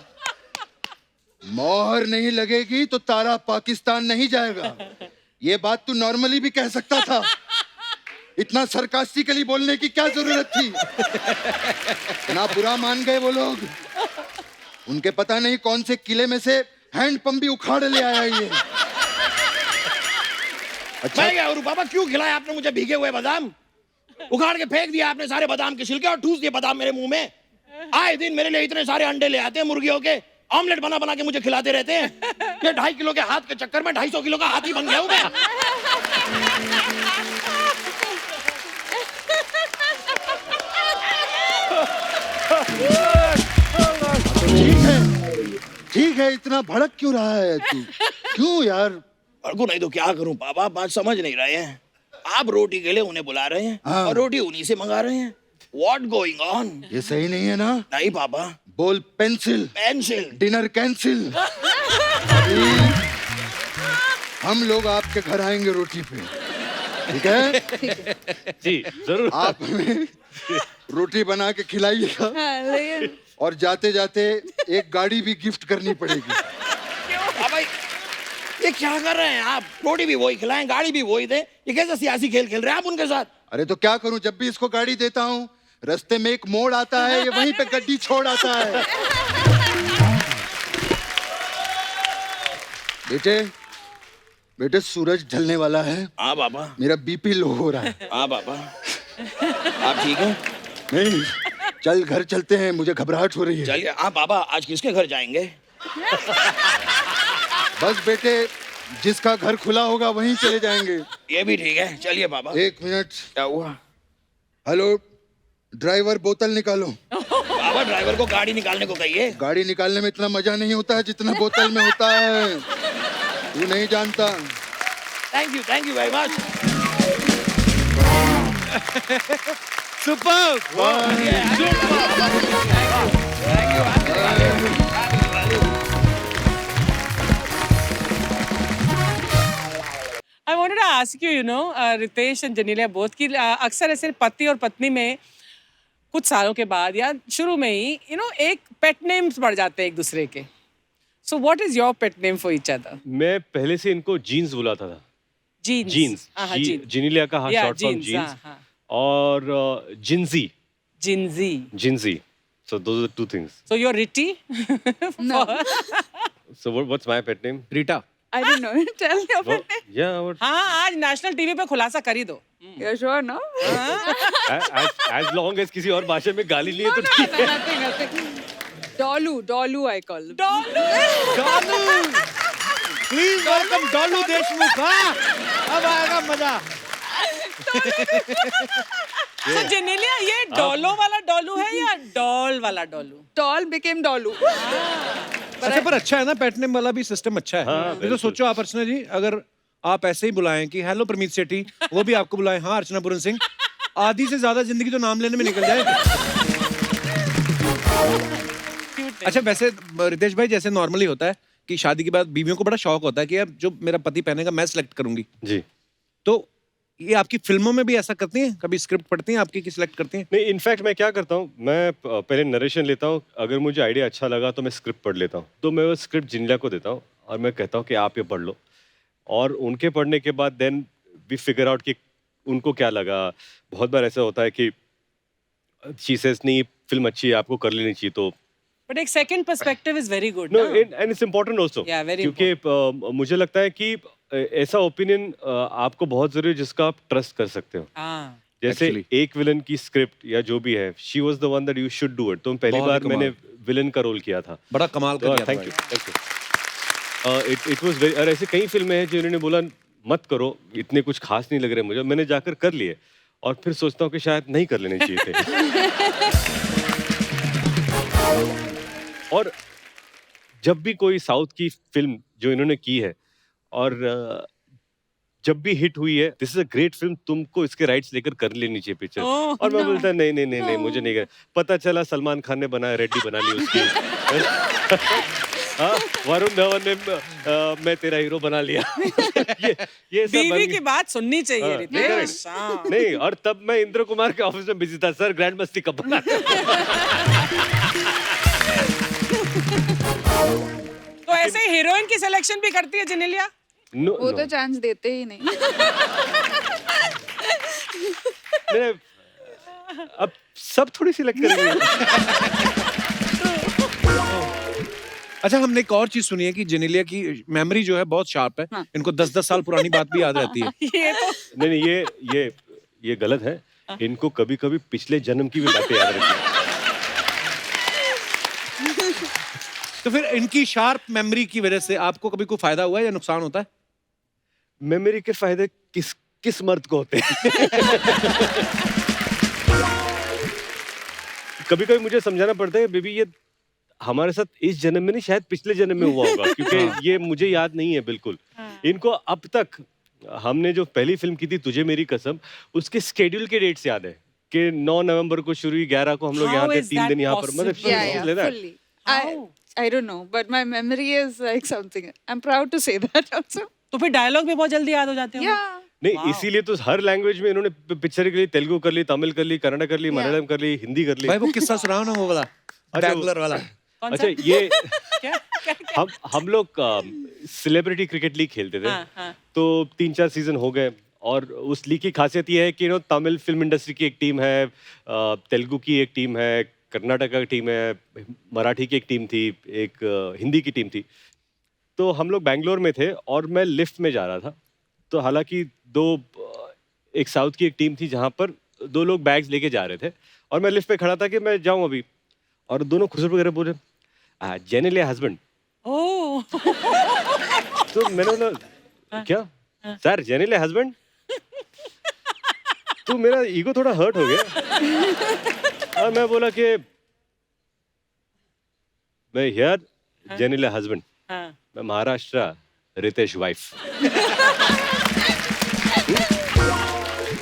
मोहर नहीं लगेगी तो तारा पाकिस्तान नहीं जाएगा। ये बात तू नॉर्मली भी कह सकता था, इतना सरकास्टिकली बोलने की क्या जरूरत थी? ना बुरा मान गए वो लोग, उनके पता नहीं कौन से किले में से हैंड पंप भी उखाड़ ले आया ये। अच्छा मैं क्या करूं पापा, क्यों खिलाया आपने मुझे भीगे हुए बादाम? उखाड़ के फेंक दिया आपने सारे बादाम के छिलके और ठूस दिए बादाम मेरे मुंह में। आए दिन मेरे लिए इतने सारे अंडे ले आते हैं मुर्गियों के, ऑमलेट बना बना के मुझे खिलाते रहते हैं। ये 2.5 किलो के हाथ के चक्कर में 250 किलो का हाथी बन गया हूं मैं। ठीक है, इतना भड़क क्यों रहा है तू? क्यों यार? भड़कू नहीं तो क्या करूं पापा, आप बात समझ नहीं रहे हैं। आप रोटी के लिए उन्हें बुला रहे हैं हाँ। और रोटी उन्हीं से मंगा रहे हैं। What going on? ये सही नहीं है ना? नहीं पापा। बोल पेंसिल, पेंसिल। Dinner cancel. अभी हम लोग आपके घर आएंगे रोटी पे, ठीक है? जी जरूर। आप हमें रोटी बना के खिलाइएगा हाँ, लेकिन और जाते जाते एक गाड़ी भी गिफ्ट करनी पड़ेगी। पापा ये क्या कर रहे हैं आप? रोटी भी वही खिलाएं, गाड़ी भी वही दे। ये कैसा सियासी खेल खेल रहे हैं आप उनके साथ? अरे तो क्या करूं, जब भी इसको गाड़ी देता हूँ रास्ते में एक मोड़ आता है, ये वहीं पे गड्डी छोड़ आता है। बेटे बेटे सूरज ढलने वाला है, हाँ पापा। मेरा बीपी लो हो रहा है। हाँ पापा। आप ठीक हैं? नहीं, चल घर चलते हैं, मुझे घबराहट हो रही है। चलिए। हाँ पापा, आज किसके घर जाएंगे? बस बेटे, जिसका घर खुला होगा वहीं चले जाएंगे। ये भी ठीक है, चलिए पापा। 1 मिनट। क्या हुआ? हेलो ड्राइवर, बोतल निकालो। पापा ड्राइवर को गाड़ी निकालने को कहिए। गाड़ी निकालने में इतना मजा नहीं होता है जितना बोतल में होता है, तू नहीं जानता। Thank you very much. Super. I wanted to ask you, Ritesh and Genelia both की अक्सर ऐसे पति और पत्नी में कुछ सालों के बाद या शुरू में ही एक पेट नेम्स बढ़ जाते हैं एक दूसरे के। So what is your pet name for each other? मैं पहले से इनको जीन्स बुलाता था। जीन्स। जीन्स। जिनीलिया का हाँ, शॉर्ट फॉर्म जीन्स। और Gingee. Gingee. Gingee. So those are 2 things. So you're Ritti? No. So what's my pet name? Rita. I don't know. Tell your Well, pet name. yeah, what? हाँ, आज नेशनल टीवी पे खुलासा कर ही दो। You're sure, no? as long as किसी और भाषा में गाली नहीं है तो No, ठीक है। nothing. Dolu, I call. Dolu. Please welcome Dolu Deshmukh. हाँ, अब आएगा मजा। तो जेनेलिया ये डॉलो वाला डॉलू है या डॉल वाला डॉलू? Doll became Dolu. अच्छा पर अच्छा है ना, पेट नेम वाला भी सिस्टम अच्छा है। ये तो सोचो आप अर्चना जी, अगर आप ऐसे ही बुलाएं कि हेलो परमीत सेठी, वो भी आपको बुलाएं हाँ अर्चना पूरन सिंह, आधी से ज्यादा जिंदगी तो नाम लेने में निकल जाए। अच्छा वैसे रितेश भाई, जैसे नॉर्मली होता है कि शादी के बाद बीवियों को बड़ा शौक होता है कि यार जो मेरा पति पहनेगा मैं सिलेक्ट करूंगी, जी। तो ये आपकी फिल्मों में भी ऐसा करती हैं? कभी स्क्रिप्ट पढ़ती हैं आपकी कि सिलेक्ट करती हैं? नहीं, इनफैक्ट मैं क्या करता हूँ, मैं पहले नरेशन लेता हूँ, अगर मुझे आइडिया अच्छा लगा तो मैं स्क्रिप्ट पढ़ लेता हूँ, तो मैं वो स्क्रिप्ट जिनलिया को देता हूँ और मैं कहता हूँ कि आप ये पढ़ लो, और उनके पढ़ने के बाद देन वी फिगर आउट कि उनको क्या लगा। बहुत बार ऐसा होता है कि शी सेज नहीं फिल्म अच्छी है, आपको कर लेनी चाहिए, तो But एक second perspective is very good. No ना? And it's important also, Yeah, very क्योंकि मुझे लगता है कि ऐसा ओपिनियन आपको बहुत जरूरी है जिसका आप ट्रस्ट कर सकते हो। हाँ. जैसे Actually. एक विलन की स्क्रिप्ट या जो भी है, she was the one that you should do it, तो पहली बहुत ही बार कमाल। मैंने विलन का रोल किया था। बड़ा कमाल कर दिया था थैंक यू भाई। Thank you. It was very, और ऐसे कई फिल्में हैं जिन्होंने बोला मत करो, इतने कुछ खास नहीं लग रहे मुझे, मैंने जाकर कर लिए और फिर सोचता हूँ कि शायद नहीं कर लेने चाहिए थे। और जब भी कोई साउथ की फिल्म जो इन्होंने की है और जब भी हिट हुई है, this is a great film, तुमको इसके राइट्स लेकर कर लेनी चाहिए पिक्चर। Oh, और मैं no. बोलता नहीं नहीं नहीं नहीं, मुझे नहीं कर। पता चला सलमान खान ने बनाया, रेड्डी बना ली उसकी। हाँ, वरुण धवन ने मैं तेरा हीरो बना लिया। ये सब बन बीवी गया। की बात सुननी चाहिए हाँ, रितेश. correct. हाँ. नहीं, और तब मैं इंद्र कुमार के ऑफिस में बिजी था, सर ग्रैंड मस्ती कब बनाते हो? तो ऐसे ही हीरोइन की सिलेक्शन भी करती है जिनेलिया. No, वो no. तो चांस देते ही नहीं। नहीं, अब सब थोड़ी सिलेक्ट करेंगे। अच्छा हमने एक और चीज सुनी है कि जेनेलिया की मेमोरी जो है बहुत शार्प है, हाँ। इनको 10-10 साल पुरानी बात भी याद रहती है। ये तो नहीं नहीं, ये गलत है। इनको कभी कभी पिछले जन्म की भी बातें याद रहती है। तो फिर इनकी शार्प मेमोरी की वजह से आपको कभी कोई फायदा हुआ है या नुकसान होता है? मेमोरी के फायदे किस किस मर्द को होते हैं? कभी कभी मुझे समझाना पड़ता है, बेबी ये हमारे साथ इस जन्म में नहीं, शायद पिछले जन्म में हुआ होगा, क्योंकि ये मुझे याद नहीं है बिल्कुल। इनको अब तक, हमने जो पहली फिल्म की थी तुझे मेरी कसम, उसके स्केड्यूल के डेट्स याद है कि 9 नवंबर को शुरू हुई, 11 को हम लोग How यहाँ थे, is 3 दिन that यहाँ पर, मतलब possible? Yeah, she's yeah, like that. fully. How? I don't know, but my memory is like something. I'm proud to say that also. तो फिर डायलॉग भी बहुत जल्दी याद हो जाते हो. Yeah. नहीं, इसीलिए तो हर लैंग्वेज में इन्होंने पिक्चर के लिए तेलुगु कर ली, तमिल कर ली, कन्नड़ कर ली, मलयालम कर ली, हिंदी कर ली। भाई वो किस्सा सुनाओ ना, वो वाला अच्छा, बैंगलोर वाला। कौन अच्छा सा? ये क्या? हम लोग सेलिब्रिटी क्रिकेट लीग खेलते थे, हाँ, हाँ. तो 3-4 सीजन हो गए, और उस लीग की खासियत ये है कि तमिल फिल्म इंडस्ट्री की एक टीम है, तेलुगु की एक टीम है, कर्नाटका की टीम है, मराठी की एक टीम थी, एक हिंदी की टीम थी। तो हम लोग बैंगलोर में थे और मैं लिफ्ट में जा रहा था, तो हालांकि एक साउथ की एक टीम थी जहाँ पर 2 लोग बैग्स लेके जा रहे थे, और मैं लिफ्ट पे खड़ा था कि मैं जाऊँ अभी, और दोनों खुसर वगैरह बोले जेनेलिया हस्बैंड। ओह. तो मैंने बोला क्या सर, जेनेलिया हस्बैंड? तो मेरा ईगो थोड़ा हर्ट हो गया और मैं बोला कि मैं हियर जेनेलिया हस्बैंड, हाँ. मैं महाराष्ट्र रितेश वाइफ।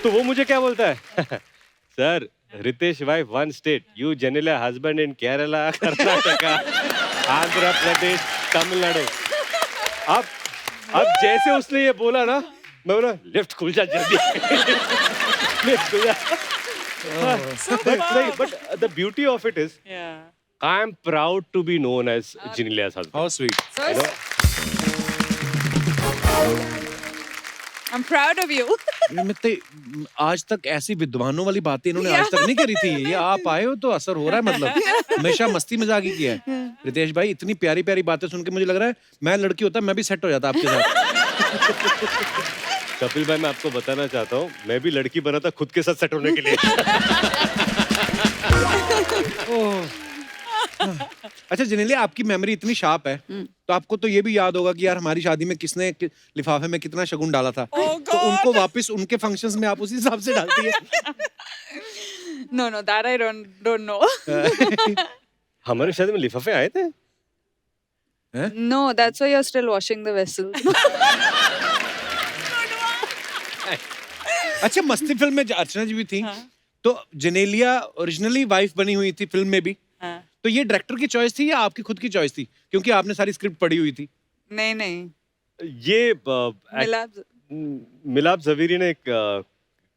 तो वो मुझे क्या बोलता है, sir Ritesh wife 1 state, you Genelia husband in Kerala, Karnataka, Andhra Pradesh, Tamil Nadu. अब जैसे उसने ये बोला ना, मैं बोला लिफ्ट खुल जा जल्दी। लिफ्ट खुल जा। But the beauty of it is, Yeah. I am proud to be known as Genelia's husband. How sweet. So You know? I'm proud of you. मित्ते आज तक ऐसी विद्वानों वाली बातें इन्होंने आज तक नहीं करी थी। ये आप आए हो तो असर हो रहा है, मतलब हमेशा मस्ती मजाक ही किया है। रितेश भाई इतनी प्यारी प्यारी बातें सुन के मुझे लग रहा है मैं लड़की होता मैं भी सेट हो जाता आपके साथ। कपिल भाई, मैं आपको बताना चाहता हूँ, मैं भी लड़की बना था खुद के साथ सेट होने के लिए। अच्छा जेनेलिया, आपकी मेमोरी इतनी शार्प है तो आपको तो ये भी याद होगा कि यार हमारी शादी में किसने लिफाफे में कितना शगुन डाला था। तो उनको वापस उनके फंक्शंस में आप उसी हिसाब से डालती है? No, that I don't know. हमारे शादी में लिफाफे आए थे? No, that's why you're still washing the vessels. अच्छा, मस्ती फिल्म में अर्चना जी भी थी, तो जनेलिया ओरिजिनली वाइफ बनी हुई थी फिल्म में भी, हाँ। तो ये डायरेक्टर की चॉइस थी या आपकी खुद की चॉइस थी, क्योंकि आपने सारी स्क्रिप्ट पढ़ी हुई थी? नहीं ये मिलाप मिलाप जवेरी ने एक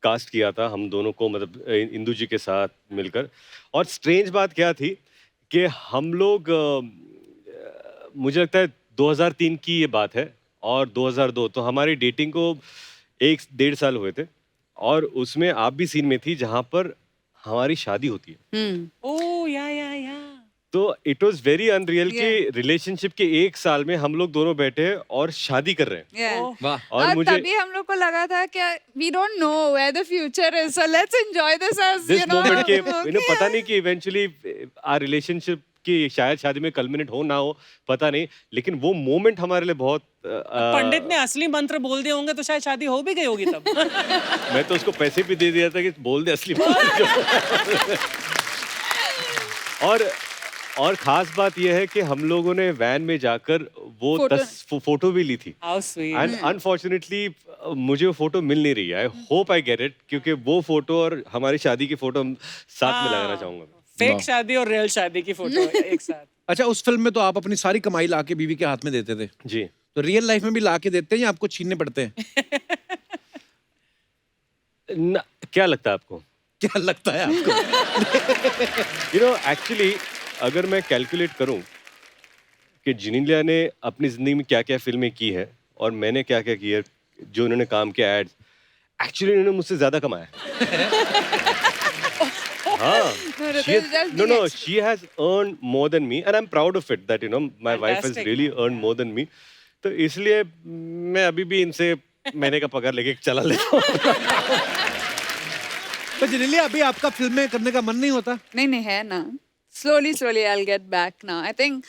कास्ट किया था हम दोनों को, मतलब इंदु जी के साथ मिलकर। और स्ट्रेंज बात क्या थी कि हम लोग मुझे लगता है 2003 की ये बात है और 2002, तो हमारी डेटिंग को 1-1.5 साल हुए थे, और उसमें आप भी सीन में थी जहाँ पर हमारी शादी होती है। ओह या तो इट वाज वेरी अनरियल कि रिलेशनशिप के 1 साल में हम लोग दोनों बैठे हैं और शादी कर रहे हैं। Yeah. वाह। और मुझे तभी हम लोग को लगा था कि we don't know where the future is, so let's enjoy this as this you know. Moment के okay. इन्हें पता नहीं कि इवेंचुअली आवर रिलेशनशिप की शायद शादी में कल्मिनेट हो ना हो, पता नहीं, लेकिन वो मोमेंट हमारे लिए बहुत पंडित ने असली मंत्र बोल दिए होंगे तो शायद शादी हो भी गई होगी तब। मैं तो उसको पैसे भी दे दिया था कि बोल दे असली मंत्र। और खास बात यह है कि हम लोगों ने वैन में जाकर वो फोटो- 10 फोटो भी ली थी, हाउ स्वीट। एंड अनफॉर्चुनेटली मुझे वो फोटो मिल नहीं रही है। I hope I get it, क्योंकि वो फोटो और हमारी शादी की फोटो साथ में लगाना चाहूंगा। फेक शादी और रियल शादी की फोटो एक साथ। अच्छा, उस फिल्म में तो आप अपनी सारी कमाई ला के बीवी के हाथ में देते थे, जी। तो रियल लाइफ में भी ला के देते हैं या आपको छीनने पड़ते हैं? क्या लगता है आपको? क्या लगता है आपको? यू नो एक्चुअली अगर मैं कैलकुलेट करूं कि जिनेलिया ने अपनी जिंदगी में क्या क्या फिल्में की है और मैंने क्या क्या किया, जो उन्होंने काम किया एड्स, एक्चुअली उन्होंने मुझसे ज्यादा कमाया। हाँ, no, she has earned more than me and I'm proud of it that my wife has Fantastic. really earned more than me. तो इसलिए मैं अभी भी इनसे महीने का पगार लेके चला लेता हूँ। तो जनेलिया, अभी आपका फिल्में करने का मन नहीं होता? नहीं है ना, slowly I'll get back now. I think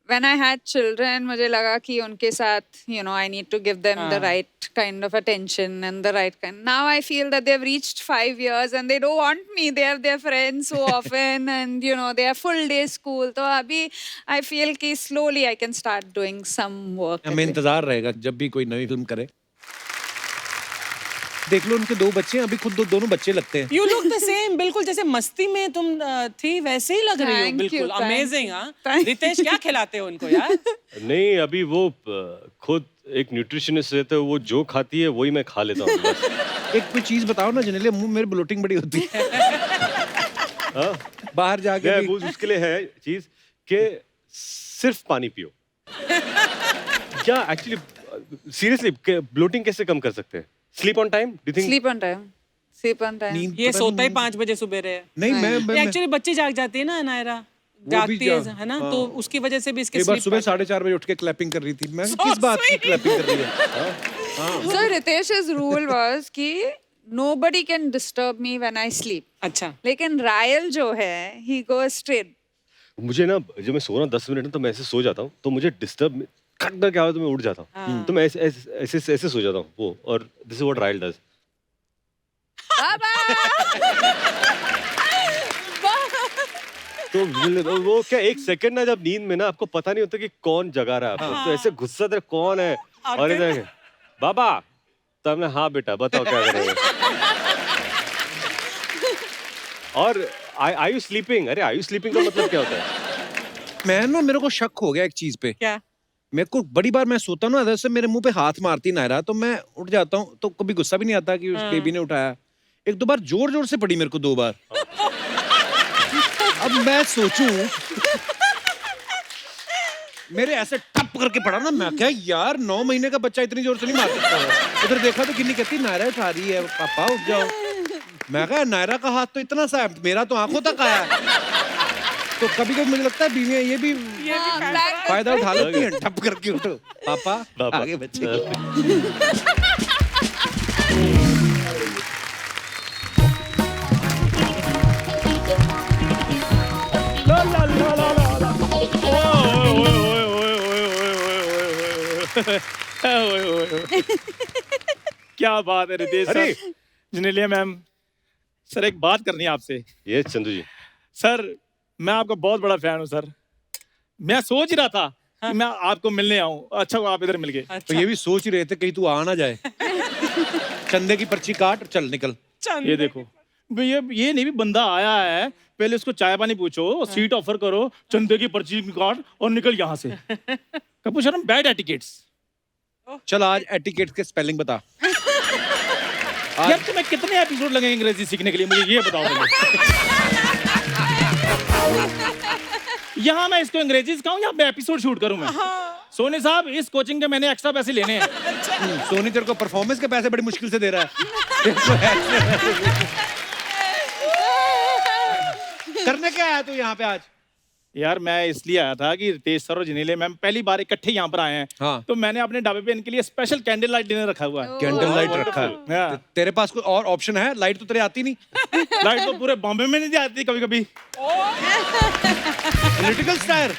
when I had children, मुझे लगा कि उनके साथ I need to give them the right kind of attention and the right kind. Now I feel that they've reached 5 years and they don't want me. They have their friends so often and they are full day school. तो अभी I feel कि slowly I can start doing some work. हमें इंतजार रहेगा जब भी कोई नई फिल्म करे। देख लो, उनके 2 बच्चे हैं, अभी खुद दोनों बच्चे लगते हैं। You look the same, बिल्कुल जैसे मस्ती में तुम थी वैसे ही लग रही हो। Thank you, बिल्कुल thank अमेजिंग। you, हाँ, thank रितेश क्या खिलाते हो उनको यार? नहीं, अभी वो खुद एक न्यूट्रिशनिस्ट है, तो वो जो खाती है वही मैं खा लेता हूँ बस। एक कोई चीज बताओ ना जनेलिया, मुंह मेरे ब्लोटिंग बड़ी होती है। हाँ? बाहर जाके नहीं, भी। वो उसके लिए है चीज कि सिर्फ पानी पियो। क्या एक्चुअली सीरियसली ब्लोटिंग कैसे कम कर सकते हैं? Sleep on time, do think? Sleep on time. नींद ये पता सोता ही नहीं- 5 बजे सुबेरे है। नहीं, मैं एक्चुअली बच्चे जाग जाते हैं ना, नायरा जागती है ना, तो उसकी वजह से भी इसके एक बार sleep सुबह pattern- 4:30 बजे उठ के क्लैपिंग कर रही थी। मैं So किस बात की sweet. क्लैपिंग कर रही है? So Ritesh's rule was कि nobody can disturb me when I sleep. अच्छा। लेकिन रायल जो है, he goes straight. मुझे ना जब मैं सो रहा हूँ 10 मिनट में, तो मैं ऐसे सो जाता हूँ, तो मुझे डिस्टर्ब खट कर क्या होता है, तो मैं उठ जाता हूँ। तो मैं ऐसे सो जाता हूँ वो, और this is what royal does. तो वो क्या 1 सेकंड ना, जब नींद में ना आपको पता नहीं होता कि कौन जगा रहा है आपको, तो ऐसे गुस्सा दे कौन है, और इधर बाबा, तो हमने हाँ बेटा बताओ क्या करेंगे। और आई यू स्लीपिंग? अरे आई यू स्लीपिंग का मतलब क्या होता है? मेरे को शक हो गया एक चीज पे। क्या? मेरे को बड़ी बार मैं सोता हूँ ना, जैसे मेरे मुंह पे हाथ मारती नायरा, तो मैं उठ जाता हूँ, तो कभी गुस्सा भी नहीं आता कि उस बेबी ने उठाया। 1-2 बार जोर जोर से पड़ी मेरे को, 2 बार। अब मैं सोचूं, मेरे ऐसे टप करके पड़ा ना, मैं क्या यार 9 महीने का बच्चा इतनी जोर से नहीं मार सकता है। उधर देखा तो किन्नी कहती नायरा उठा रही है, पापा उठ जाओ। मैं कहा नायरा का हाथ तो इतना सा है, मेरा तो आंखों तक आया है। तो कभी कभी मुझे लगता है बीवियां ये भी फायदा उठा लेती हैं, टप करके उठो पापा आगे बच्चे को। क्या बात है रितेश अरे! सर, जिनेलिया मैम, सर एक बात करनी है आपसे। ये चंदू जी, सर मैं आपका बहुत बड़ा फैन हूँ सर। मैं सोच ही रहा था कि मैं आपको मिलने आऊँ, अच्छा हुआ आप इधर मिल गए। तो ये भी सोच ही रहे थे कहीं तू आ ना जाए। चंदे की पर्ची काट और चल निकल। ये देखो भाई, ये नहीं भी बंदा आया है, पहले उसको चाय पानी पूछो, सीट ऑफर करो, चंदे की पर्ची काट और निकल यहाँ से। Kapoor Sharma, bad etiquettes. चल आज एटिकेट के स्पेलिंग बता। यार तुम्हें कितने एपिसोड लगे अंग्रेजी सीखने के लिए, मुझे ये बताओ पहले। यहाँ मैं इसको अंग्रेजी सिखाऊं या मैं एपिसोड शूट करूं मैं? सोनी साहब, इस कोचिंग के मैंने एक्स्ट्रा पैसे लेने हैं। सोनी तेरे को परफॉर्मेंस के पैसे बड़ी मुश्किल से दे रहा है। करने क्या आया तू यहाँ पे आज? यार मैं इसलिए आया था कि रितेश सर और जिनेलिया मैम पहली बार इकट्ठे यहाँ पर आए हैं। हाँ। तो मैंने अपने ढाबे पे इनके लिए स्पेशल कैंडल लाइट डिनर रखा हुआ है। कैंडल लाइट रखा है। हाँ। तेरे पास कोई और ऑप्शन है? लाइट तो तेरे आती नहीं। लाइट तो पूरे बॉम्बे में नहीं आती कभी कभी। Political star.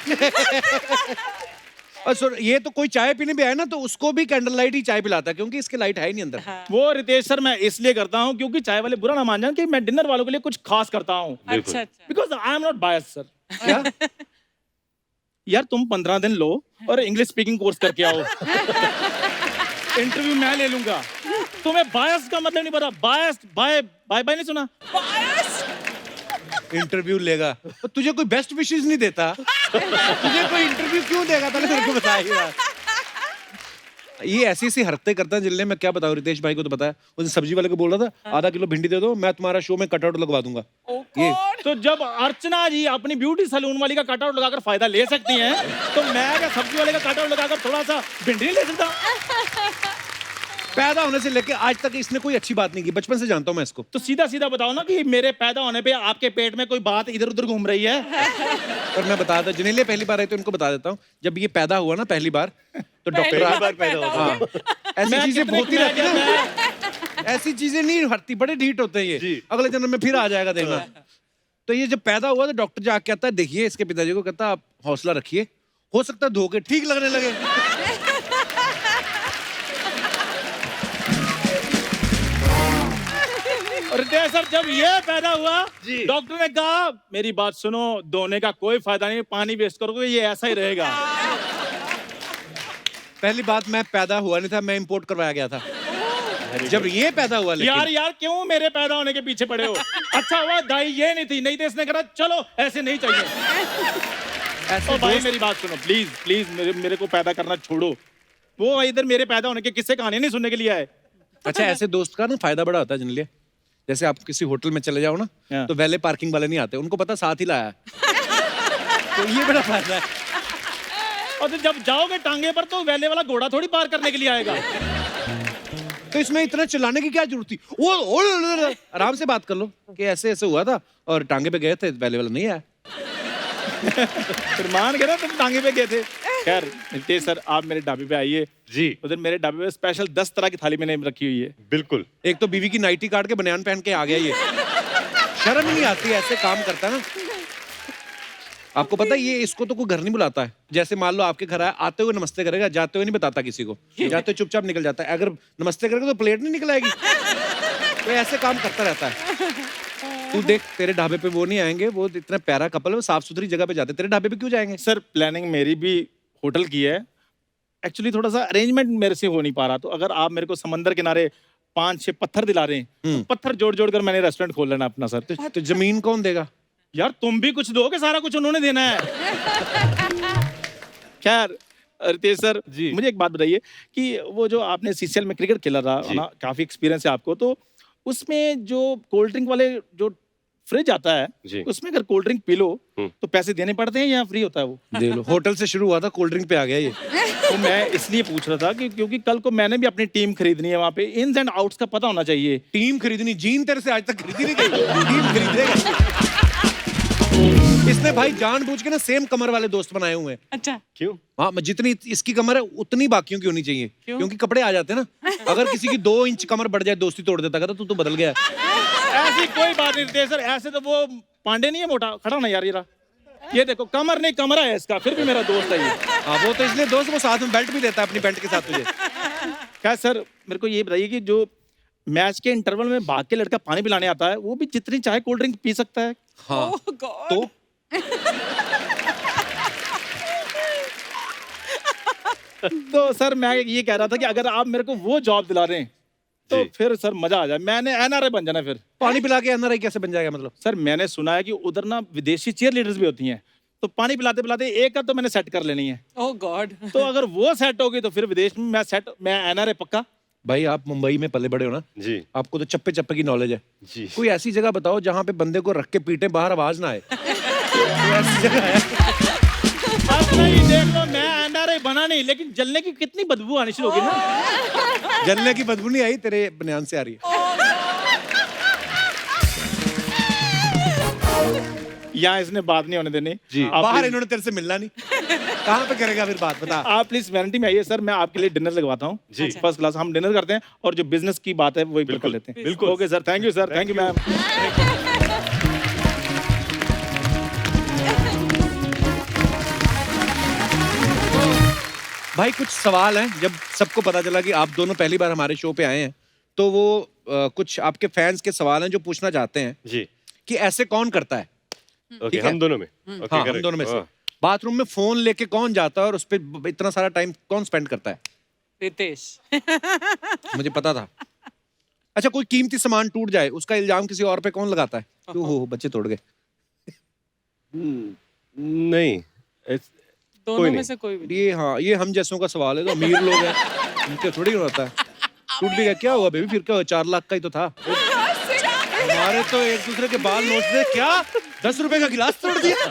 और सर ये तो कोई चाय पीने भी आए ना तो उसको भी कैंडल लाइट ही चाय पिलाता है, क्योंकि इसके लाइट है ही नहीं अंदर। वो रितेश सर मैं इसलिए करता हूँ क्योंकि चाय वाले बुरा ना मान जाए कि मैं डिनर वालों के लिए कुछ खास करता हूँ। अच्छा अच्छा। Because I am not bias sir. क्या? यार तुम 15 दिन लो और इंग्लिश स्पीकिंग कोर्स करके आओ। इंटरव्यू मैं ले लूंगा। तुम्हें बायस का मतलब नहीं पता। बायस, बाय बाय बाय नहीं सुना? इंटरव्यू लेगा तो तुझे कोई बेस्ट विशेस नहीं देता? तुझे कोई इंटरव्यू क्यों देगा? पहले मेरे को बताइए यार। ये ऐसी ऐसी हरकतें करता है जिनने, मैं क्या बताऊं, रितेश भाई को तो पता है। उस सब्जी वाले को बोल रहा था आधा किलो भिंडी दे दो, मैं तुम्हारा शो में कटआउट लगवा दूंगा। ये तो जब अर्चना जी अपनी ब्यूटी सैलून वाली का कटआउट लगाकर फायदा ले सकती हैं, तो मैं क्या सब्जी वाले का कटआउट लगाकर थोड़ा सा भिंडी नहीं ले सकता? पैदा होने से लेके आज तक इसने कोई अच्छी बात नहीं की, बचपन से जानता हूं मैं इसको। तो सीधा सीधा बताओ ना कि मेरे पैदा होने पे आपके पेट में कोई बात इधर उधर घूम रही है। और मैं बता था जिन्हें पहली बार आई तो इनको बता देता हूँ, जब ये पैदा हुआ ना पहली बार तो डॉक्टर ऐसी चीजें होती रहती है ना, ऐसी चीजें नहीं हटती, बड़े ढीठ होते हैं ये। अगले जन्म में फिर आ जाएगा देखना। तो ये जब पैदा हुआ तो डॉक्टर जाके कहता है देखिए इसके पिताजी को, कहता है आप हौसला रखिए, हो सकता है धोखे ठीक लगने लगे। और सर जब ये पैदा हुआ डॉक्टर ने कहा मेरी बात सुनो, धोने का कोई फायदा नहीं, पानी वेस्ट करोगे ये ऐसा ही रहेगा। पहली बात मैं पैदा हुआ नहीं था, मैं इंपोर्ट करवाया गया था जब ये पैदा हुआ। यार यार क्यों मेरे पैदा होने के पीछे पड़े हो? अच्छा हुआ दाई ये नहीं थी, नहीं तो इसने कहा चलो ऐसे नहीं चाहिए। ओ भाई मेरी बात सुनो प्लीज प्लीज, मेरे को पैदा करना छोड़ो। वो इधर मेरे पैदा होने के किस्से कहानी नहीं सुनने के लिए आए। अच्छा ऐसे दोस्त का ना फायदा बड़ा होता है जिनलिए, जैसे आप किसी होटल में चले जाओ ना तो वैले पार्किंग वाले नहीं आते, उनको पता साथ ही लाया है। तो ये बड़ा फायदा है। और तो जब जाओगे टांगे पर तो वैले वाला घोड़ा थोड़ी पार करने के लिए आएगा। तो इसमें इतना चिल्लाने की क्या जरूरत थी? वो आराम से बात कर लो कि ऐसे ऐसे हुआ था और टांगे पे गए थे, वैले वाला नहीं आया। फिर मान गए ना तुम टांगे पे गए थे। खैर नितेश सर आप मेरे ढाबे पे आइए जी। उधर मेरे ढाबे पे स्पेशल 10 तरह की थाली मैंने रखी हुई है। बिल्कुल। एक तो बीवी की नाइटी काट के बनियान पहन के आ गया ये। शर्म नहीं आती ऐसे काम करता ना। आपको पता है ये इसको तो कोई घर नहीं बुलाता है। जैसे मान लो आपके घर आया, आते हुए नमस्ते करेगा, जाते हुए नहीं बताता किसी को, जाते हुए चुपचाप निकल जाता है। अगर नमस्ते करेगा तो प्लेट नहीं निकल आएगी। तो ऐसे काम करता रहता है। तू देख तेरे ढाबे पे वो नहीं आएंगे, वो इतना प्यारा कपल है, वो साफ सुथरी जगह पे जाते, तेरे ढाबे पे क्यों जाएंगे? सर प्लानिंग मेरी भी होटल की है, एक्चुअली थोड़ा सा अरेंजमेंट मेरे से हो नहीं पा रहा। तो अगर आप मेरे को समंदर किनारे 5-6 पत्थर दिला रहे हैं तो पत्थर जोड़ जोड़ कर मैंने रेस्टोरेंट खोल लेना अपना। सर तो जमीन कौन देगा? यार तुम भी कुछ दोगे, सारा कुछ उन्होंने देना है। खैर रितेश सर जी मुझे एक बात बताइए कि वो जो आपने सीसीएल में क्रिकेट खेला था ना, काफी एक्सपीरियंस है आपको, तो उसमें जो कोल्ड ड्रिंक वाले जो फ्रिज आता है उसमें अगर कोल्ड ड्रिंक पी लो तो पैसे देने पड़ते हैं या फ्री होता है? वो दे लो। होटल से शुरू हुआ था, कोल्ड ड्रिंक पे आ गया ये। तो मैं इसलिए पूछ रहा था कि क्योंकि कल को मैंने भी अपनी टीम खरीदनी है, वहाँ पे इन्स एंड आउट्स का पता होना चाहिए। टीम खरीदनी? जीन तेरे से आज तक खरीदी नहीं गई, टीम खरीदेगा। इसने भाई जानबूझ के ना सेम कमर वाले दोस्त बनाए हुए हैं। अच्छा क्यों? हाँ जितनी इसकी कमर है उतनी बाकियों की होनी चाहिए, क्योंकि कपड़े आ जाते हैं ना। अगर किसी की 2 इंच कमर बढ़ जाए दोस्ती तोड़ देता, कहता तू तो बदल गया। ऐसी कोई बात नहीं सर, ऐसे तो वो पांडे नहीं है मोटा खड़ा ना यार, ये देखो कमर नहीं कमरा है इसका, फिर भी मेरा दोस्त है ये। हाँ वो तो इसलिए दोस्त, वो साथ में बेल्ट भी देता है अपनी पैंट के साथ तुझे। क्या सर मेरे को ये बताइए कि जो मैच के इंटरवल में भाग के लड़का पानी पिलाने आता है वो भी जितनी चाहे कोल्ड ड्रिंक पी सकता है? हाँ Oh God. तो तो सर मैं ये कह रहा था कि अगर आप मेरे को वो जॉब दिला रहे हैं तो जी। फिर सर मजा आ जाए, मैंने एनआरआई बन जाना फिर। पानी पिला के एनआरआई कैसे बन जाएगा मतलब? सर मैंने सुना है कि उधर ना विदेशी चीयर लीडर्स भी होती हैं, तो पानी पिलाते पिलाते एक का तो मैंने सेट कर लेनी है। ओह गॉड। तो अगर वो सेट होगी तो फिर विदेश में मैं एनआरआई पक्का। भाई आप मुंबई में पले बड़े हो ना, जी आपको तो चप्पे चप्पे की नॉलेज है। जी। कोई ऐसी जगह बताओ जहाँ पे बंदे को रख के पीटे, बाहर आवाज ना आए। कोई ऐसी जगह है? अब नहीं देख लो, मैं एनआरआई बना नहीं, लेकिन जलने की कितनी बदबू आनी शुरू होगी ना। जलने की बदबू नहीं आई, तेरे बनियान से आ रही है। यहाँ इसने बात नहीं होने देनी जी। आप बाहर please- इन्होंने तेरे से मिलना नहीं, कहाँ पे करेगा फिर बात, बता। आप प्लीज वैनिटी में आइए सर, मैं आपके लिए डिनर लगवाता हूँ जी। First class. हम डिनर करते हैं और जो बिजनेस की बात है वही कर बिल्कुल, लेते हैं। बिल्कुल। Okay sir, thank you sir, thank you ma'am. भाई कुछ सवाल हैं, जब सबको पता चला कि आप दोनों पहली बार हमारे शो पे आए हैं, तो वो कुछ आपके फैंस के सवाल हैं जो पूछना चाहते हैं जी। कि ऐसे कौन करता है। ओके, ठीक है? हम दोनों में। ओके, हाँ, हम correct। दोनों में से हाँ। बाथरूम में फोन लेके कौन जाता है और उस पर इतना सारा टाइम कौन स्पेंड करता है? रितेश। मुझे पता था। अच्छा, कोई कीमती सामान टूट जाए, उसका इल्जाम किसी और पे कौन लगाता है? क्यों हो बच्चे तोड़ गए? नहीं, it's- दोनों कोई में नहीं। से कोई भी। ये हाँ, ये हम जैसों का सवाल है, तो अमीर लोग हैं, उनके थोड़ी होता है। टूट भी गया, क्या हुआ बेबी, फिर क्या हुआ? 4 लाख का ही तो था। हमारे तो एक दूसरे के बाल नोच दे, क्या 10 रुपए का गिलास तोड़ दिया।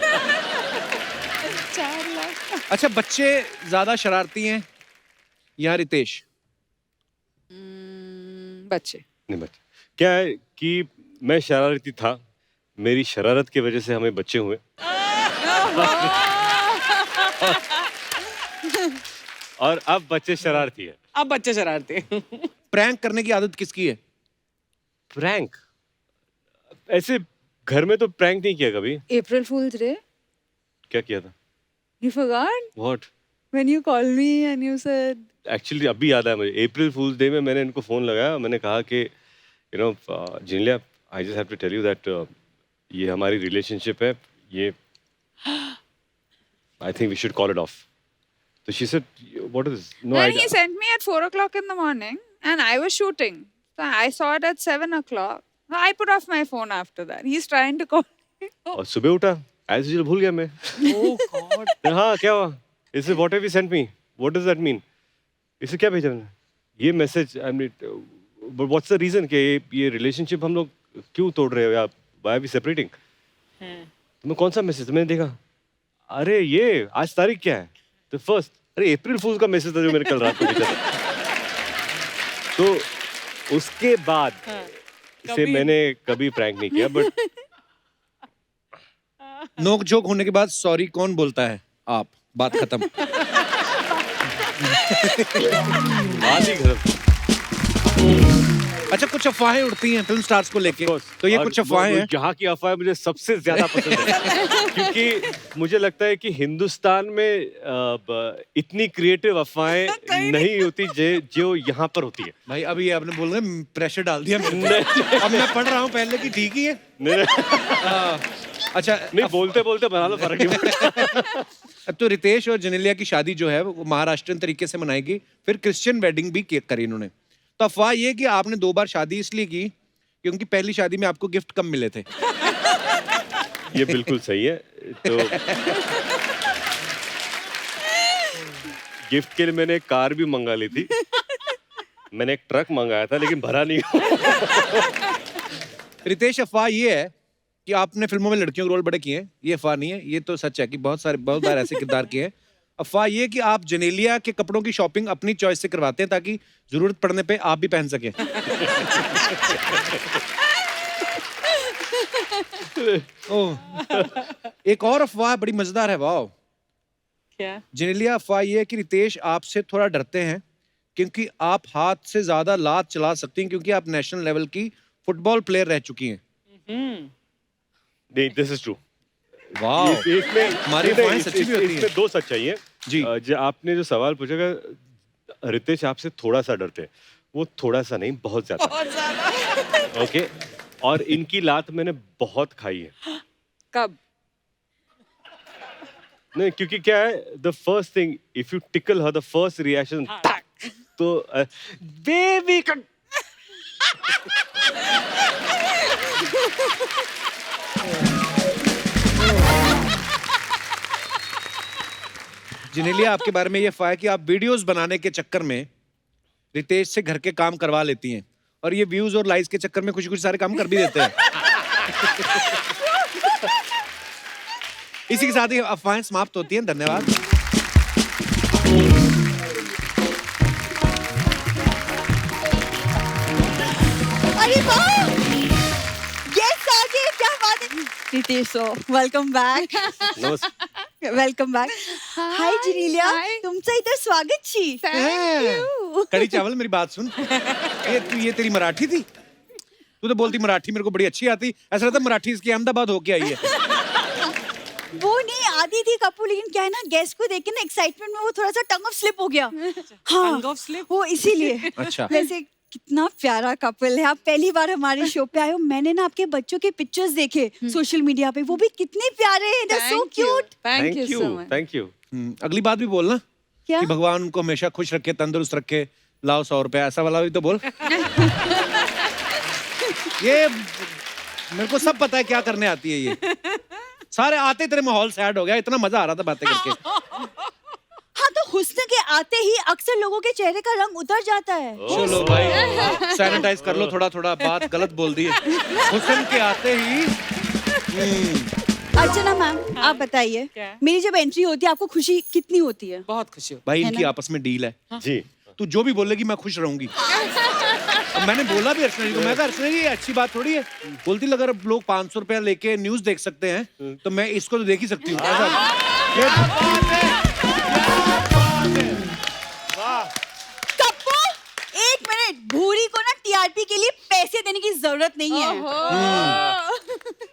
4 लाख। अच्छा, बच्चे ज्यादा शरारती हैं या रितेश? बच्चे। नहीं बच्चे। क्या है कि मैं शरारती था, मेरी शरारत की वजह से हमें बच्चे हुए। और अब बच्चे शरारती है। अब बच्चे शरारती। प्रैंक करने की आदत किसकी है? प्रैंक ऐसे घर में तो प्रैंक नहीं किया कभी। April Fool's Day? क्या किया था? You forgot? What? When you called me and you said... actually अभी याद आया मुझे, अप्रैल फूल्स डे में मैंने इनको फोन लगाया, मैंने कहा कि you know Genelia, I just have to tell you that ये हमारी रिलेशनशिप है, ये I think we should call it off. तो she said what is no Then he sent me at 4 o'clock in the morning and I was shooting. So I saw it at 7 o'clock. I put off my phone after that. He's trying to call me. और सुबह उठा as usual भूल गया मैं। Oh god. हाँ क्या हुआ? इसे what have you sent me, what does that mean? इसे क्या भेजा मैंने? ये message, I mean what's the reason कि ये रिलेशनशिप हम लोग क्यों तोड़ रहे हो या व्हाई आर वी सेपरेटिंग? तो मैं कौन सा मैसेज मैंने देखा, अरे ये आज तारीख क्या है? तो फर्स्ट, अरे अप्रैल फूल का मैसेज था जो मैंने कल रात को भेजा था। तो उसके बाद इसे कभी- मैंने कभी प्रैंक नहीं किया, बट नोक झोंक होने के बाद सॉरी कौन बोलता है? आप। बात खत्म। बात ही खत्म। अच्छा, कुछ अफवाहें उड़ती हैं फिल्म स्टार्स को लेके, तो ये और कुछ अफवाहें हैं। यहाँ की अफवाहें मुझे सबसे ज्यादा पसंद है क्योंकि मुझे लगता है कि हिंदुस्तान में इतनी क्रिएटिव अफवाहें नहीं होती जो यहाँ पर होती है। भाई अभी आपने बोल रहे प्रेशर डाल दिया मेरे पे। अब मैं पढ़ रहा हूँ पहले की, ठीक ही है। हाँ, अच्छा नहीं, बोलते बोलते बना लो, फर्क नहीं पड़ता। अब तो रितेश और जेनेलिया की शादी जो है वो महाराष्ट्रियन तरीके से मनाएगी, फिर क्रिश्चियन वेडिंग भी करी इन्होंने। तो अफवाह ये कि आपने 2 बार शादी इसलिए की क्योंकि पहली शादी में आपको गिफ्ट कम मिले थे। ये बिल्कुल सही है। तो गिफ्ट के लिए मैंने एक कार भी मंगा ली थी, मैंने एक ट्रक मंगाया था लेकिन भरा नहीं। रितेश, अफवाह ये है कि आपने फिल्मों में लड़कियों के रोल बड़े किए हैं, ये अफवाह नहीं है, ये तो सच है कि बहुत बार ऐसे किरदार किए हैं। अफवाह ये कि आप जेनेलिया के कपड़ों की शॉपिंग अपनी चॉइस से करवाते हैं ताकि जरूरत पड़ने पे आप भी पहन सकें। ओह, एक और अफवाह बड़ी मजेदार है। वाह क्या? जेनेलिया, अफवाह ये है कि रितेश आपसे थोड़ा डरते हैं क्योंकि आप हाथ से ज्यादा लात चला सकती हैं क्योंकि आप नेशनल लेवल की फुटबॉल प्लेयर रह चुकी हैं। नहीं, दिस इज ट्रू। वाह, इसमें हमारी अफवाहें सच्ची भी होती हैं। इसमें 2 सच्चाई है जी। जो आपने जो सवाल पूछा कि रितेश आपसे थोड़ा सा डरते हैं, वो थोड़ा सा नहीं, बहुत ज्यादा। बहुत ज्यादा। ओके, और इनकी लात मैंने बहुत खाई है। कब? नहीं, क्योंकि क्या है, the first thing if you tackle her, the first reaction तो बेबी जिनेलिया, आपके बारे में ये अफवाह है कि आप वीडियोस बनाने के चक्कर में रितेश से घर के काम करवा लेती हैं और ये व्यूज और लाइक्स के चक्कर में कुछ कुछ सारे काम कर भी देते हैं। इसी के साथ ही अफवाहें समाप्त होती हैं। धन्यवाद। अरे वाह, गेस्ट आ गए, क्या बात है। Ritesh, welcome back. Welcome back. Hi Genelia, तुमचं इथं स्वागत छी। कड़ी चावल, मेरी बात सुन। ये तेरी मराठी थी? तू तो बोलती मराठी मेरे को बड़ी अच्छी आती, ऐसा लगता मराठी इसकी अहमदाबाद होके आई है। वो नहीं आती थी कपूर, लेकिन क्या है ना, गेस्ट को देख के ना एक्साइटमेंट में वो थोड़ा सा टंग ऑफ स्लिप हो गया। हाँ, Tongue of slip? वो इसीलिए। अच्छा। वैसे कितना प्यारा कपल है। आप पहली बार हमारे शो पे आए हो। मैंने ना आपके बच्चों के पिक्चर्स देखे सोशल मीडिया पे, वो भी कितने प्यारे हैं। They're so cute। Thank you so much. Thank you. अगली बात भी बोलना क्या? कि भगवान उनको हमेशा खुश रखे, तंदुरुस्त रखे, लाओ 100 रुपया, ऐसा वाला भी तो बोल। ये मेरे को सब पता है क्या करने आती है ये। सारे आते तेरे माहौल सैड हो गया, इतना मजा आ रहा था बातें करके। हाँ, तो हुस्न के आते ही अक्सर लोगों के चेहरे का रंग उतर जाता है। चलो भाई, सैनिटाइज कर लो थोड़ा थोड़ा, बात गलत बोल दी है। हुस्न के आते ही। अर्चना मैम, आप बताइए, क्या? मेरी जब एंट्री होती है आपको खुशी कितनी होती है? बहुत खुशी हो। भाई है इनकी ना? आपस में डील है। जी। तू जो भी बोलेगी मैं खुश रहूंगी। अब मैंने बोला भी अर्चना जी को, मैं कहा अर्चना जी ये अच्छी बात थोड़ी है। बोलती अगर लोग 500 रुपया लेके न्यूज देख सकते हैं तो मैं इसको तो देख ही सकती हूँ। कप्पू, एक मिनट, भूरी को ना टीआरपी के लिए पैसे देने की जरूरत नहीं है।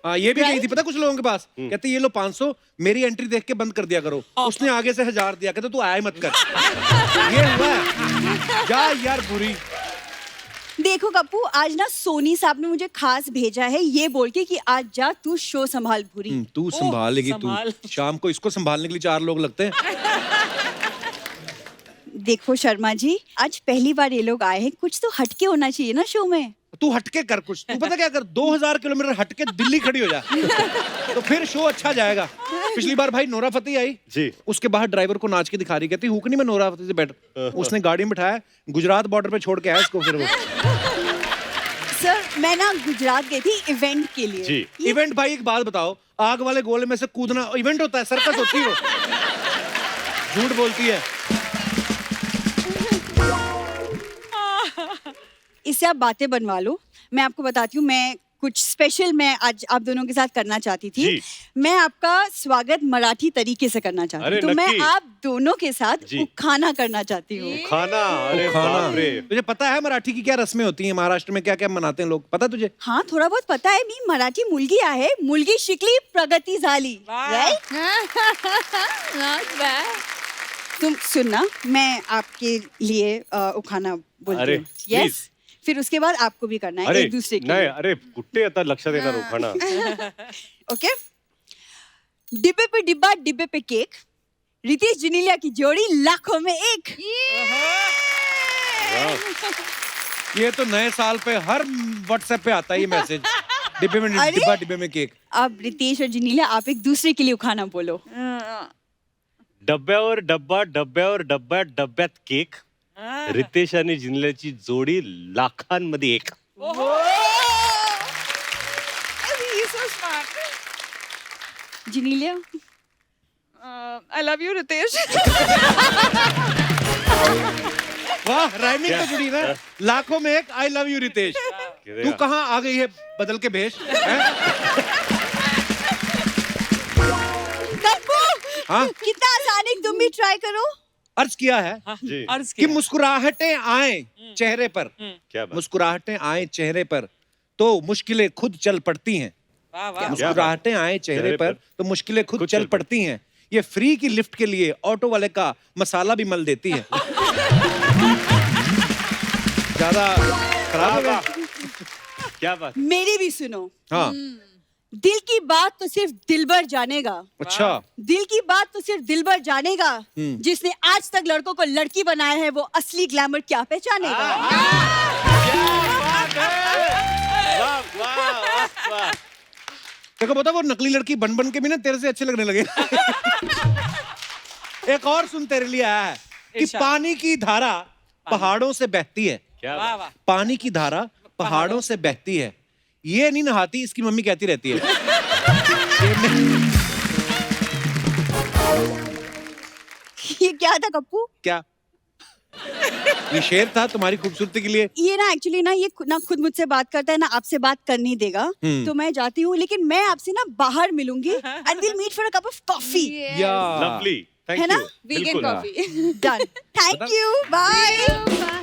हाँ, ये भी कही थी पता कुछ लोगों के पास, कहते ये लो 500, मेरी एंट्री देख के बंद कर दिया करो। उसने आगे से 1000 दिया, कहते तू आया मत कर। ये हुआ है। जा यार बुरी। देखो कप्पू, आज ना सोनी साहब ने मुझे खास भेजा है ये बोल के कि आज जा तू शो संभाल भूरी। तू संभालेगी तू। संभाल। शाम को इसको संभालने के लिए 4 लोग लगते हैं। देखो शर्मा जी, आज पहली बार ये लोग आए हैं, कुछ तो हटके होना चाहिए ना शो में। तू हटके कर कुछ। तू पता क्या कर, 2000 किलोमीटर हटके दिल्ली खड़ी हो जा, तो फिर शो अच्छा जाएगा। पिछली बार भाई नोरा फतेही आई जी। उसके बाहर ड्राइवर को नाच के दिखा रही, कहती हुक नहीं मैं नोरा फतेही से बेटर। उसने गाड़ी में बिठाया, गुजरात बॉर्डर पे छोड़ के आया इसको। फिर वो सर, मैं ना गुजरात गई थी इवेंट के लिए। जी। इवेंट भाई एक बात बताओ, आग वाले गोले में से कूदना इवेंट होता है? सर्कस होती है वो। झूठ बोलती है। इससे आप बातें बनवा लो। मैं आपको बताती हूँ, मैं कुछ स्पेशल मैं आज आप दोनों के साथ करना चाहती थी। जी। मैं आपका स्वागत मराठी तरीके से करना चाहती अरे हूँ। तो मैं नक्की। आप दोनों के साथ जी। खाना करना चाहती हूँ। खाना, अरे बाप रे। तुझे पता है मराठी की क्या रस्में होती हैं? महाराष्ट्र में क्या क्या मनाते हैं लोग, पता तुझे? हाँ, थोड़ा बहुत पता है। मी मराठी मुलगी आहे, मुलगी शिकली प्रगती झाली। वाह। राइट? Not bad. तुम सुनना, मैं आपके लिए उखाना बोलती अरे, हूँ। please. यस, फिर उसके बाद आपको भी करना है अरे एक दूसरे के नाही, लिए। अरे कुठे आता लक्षात येणार उखाणा? ओके। डिब्बे पे डिब्बा, डिब्बे पे केक, रितेश जिनेलिया की जोड़ी लाखों में एक। ये तो नए साल पे हर व्हाट्सएप पे आता है ये मैसेज। डिब्बे में अरे? डिब्बा, डिब्बे में केक। अब रितेश और जिनेलिया, आप एक दूसरे के लिए उखाना बोलो। डब्यावर डब्बा, डब्यावर डब्बा, डब्यात केक. रितेश आणि जिनेलियाची जोडी लाखांमध्ये एक. He's so smart. Genelia, I love you, Ritesh. वाह, राइमिंग तो जुड़ी ना। लाखों में एक, आई लव यू रितेश। तू कहाँ आ गई है बदल के भेष? हाँ? कितना आसान है, तुम भी ट्राई करो। अर्ज किया है जी. अर्ज कि किया। मुस्कुराहटें आए चेहरे पर, क्या बात. मुस्कुराहटें आए चेहरे पर तो मुश्किलें खुद चल पड़ती हैं। वाह वाह मुस्कुराहटें आए चेहरे पर तो मुश्किलें खुद चल पड़ती हैं। ये फ्री की लिफ्ट के लिए ऑटो वाले का मसाला भी मल देती है। ज्यादा खराब हो गया? क्या बात. मेरी भी सुनो। हाँ, दिल की बात तो सिर्फ दिलबर जानेगा। अच्छा। दिल की बात तो सिर्फ दिलबर जानेगा। जिसने आज तक लड़कों को लड़की बनाया है वो असली ग्लैमर क्या पहचानेगा। वाह वाह. देखो पता, वो नकली लड़की बन बन के भी ना तेरे से अच्छे लगने लगे। एक और सुन तेरे लिए आया है कि इरशाद। पानी की धारा पहाड़ों से बहती है। क्या वाह वाह। पानी की धारा पहाड़ों से बहती है, ये नहीं नहाती, इसकी मम्मी कहती रहती है। ये क्या था कप्पू? क्या ये शेर था तुम्हारी खूबसूरती के लिए? ये ना एक्चुअली ना ये ना खुद मुझसे बात करता है ना आपसे बात करने देगा, तो मैं जाती हूँ, लेकिन मैं आपसे ना बाहर मिलूंगी and will meet for a cup of coffee. या लवली, थैंक है ना? You. Vegan coffee. Done. Thank you, bye.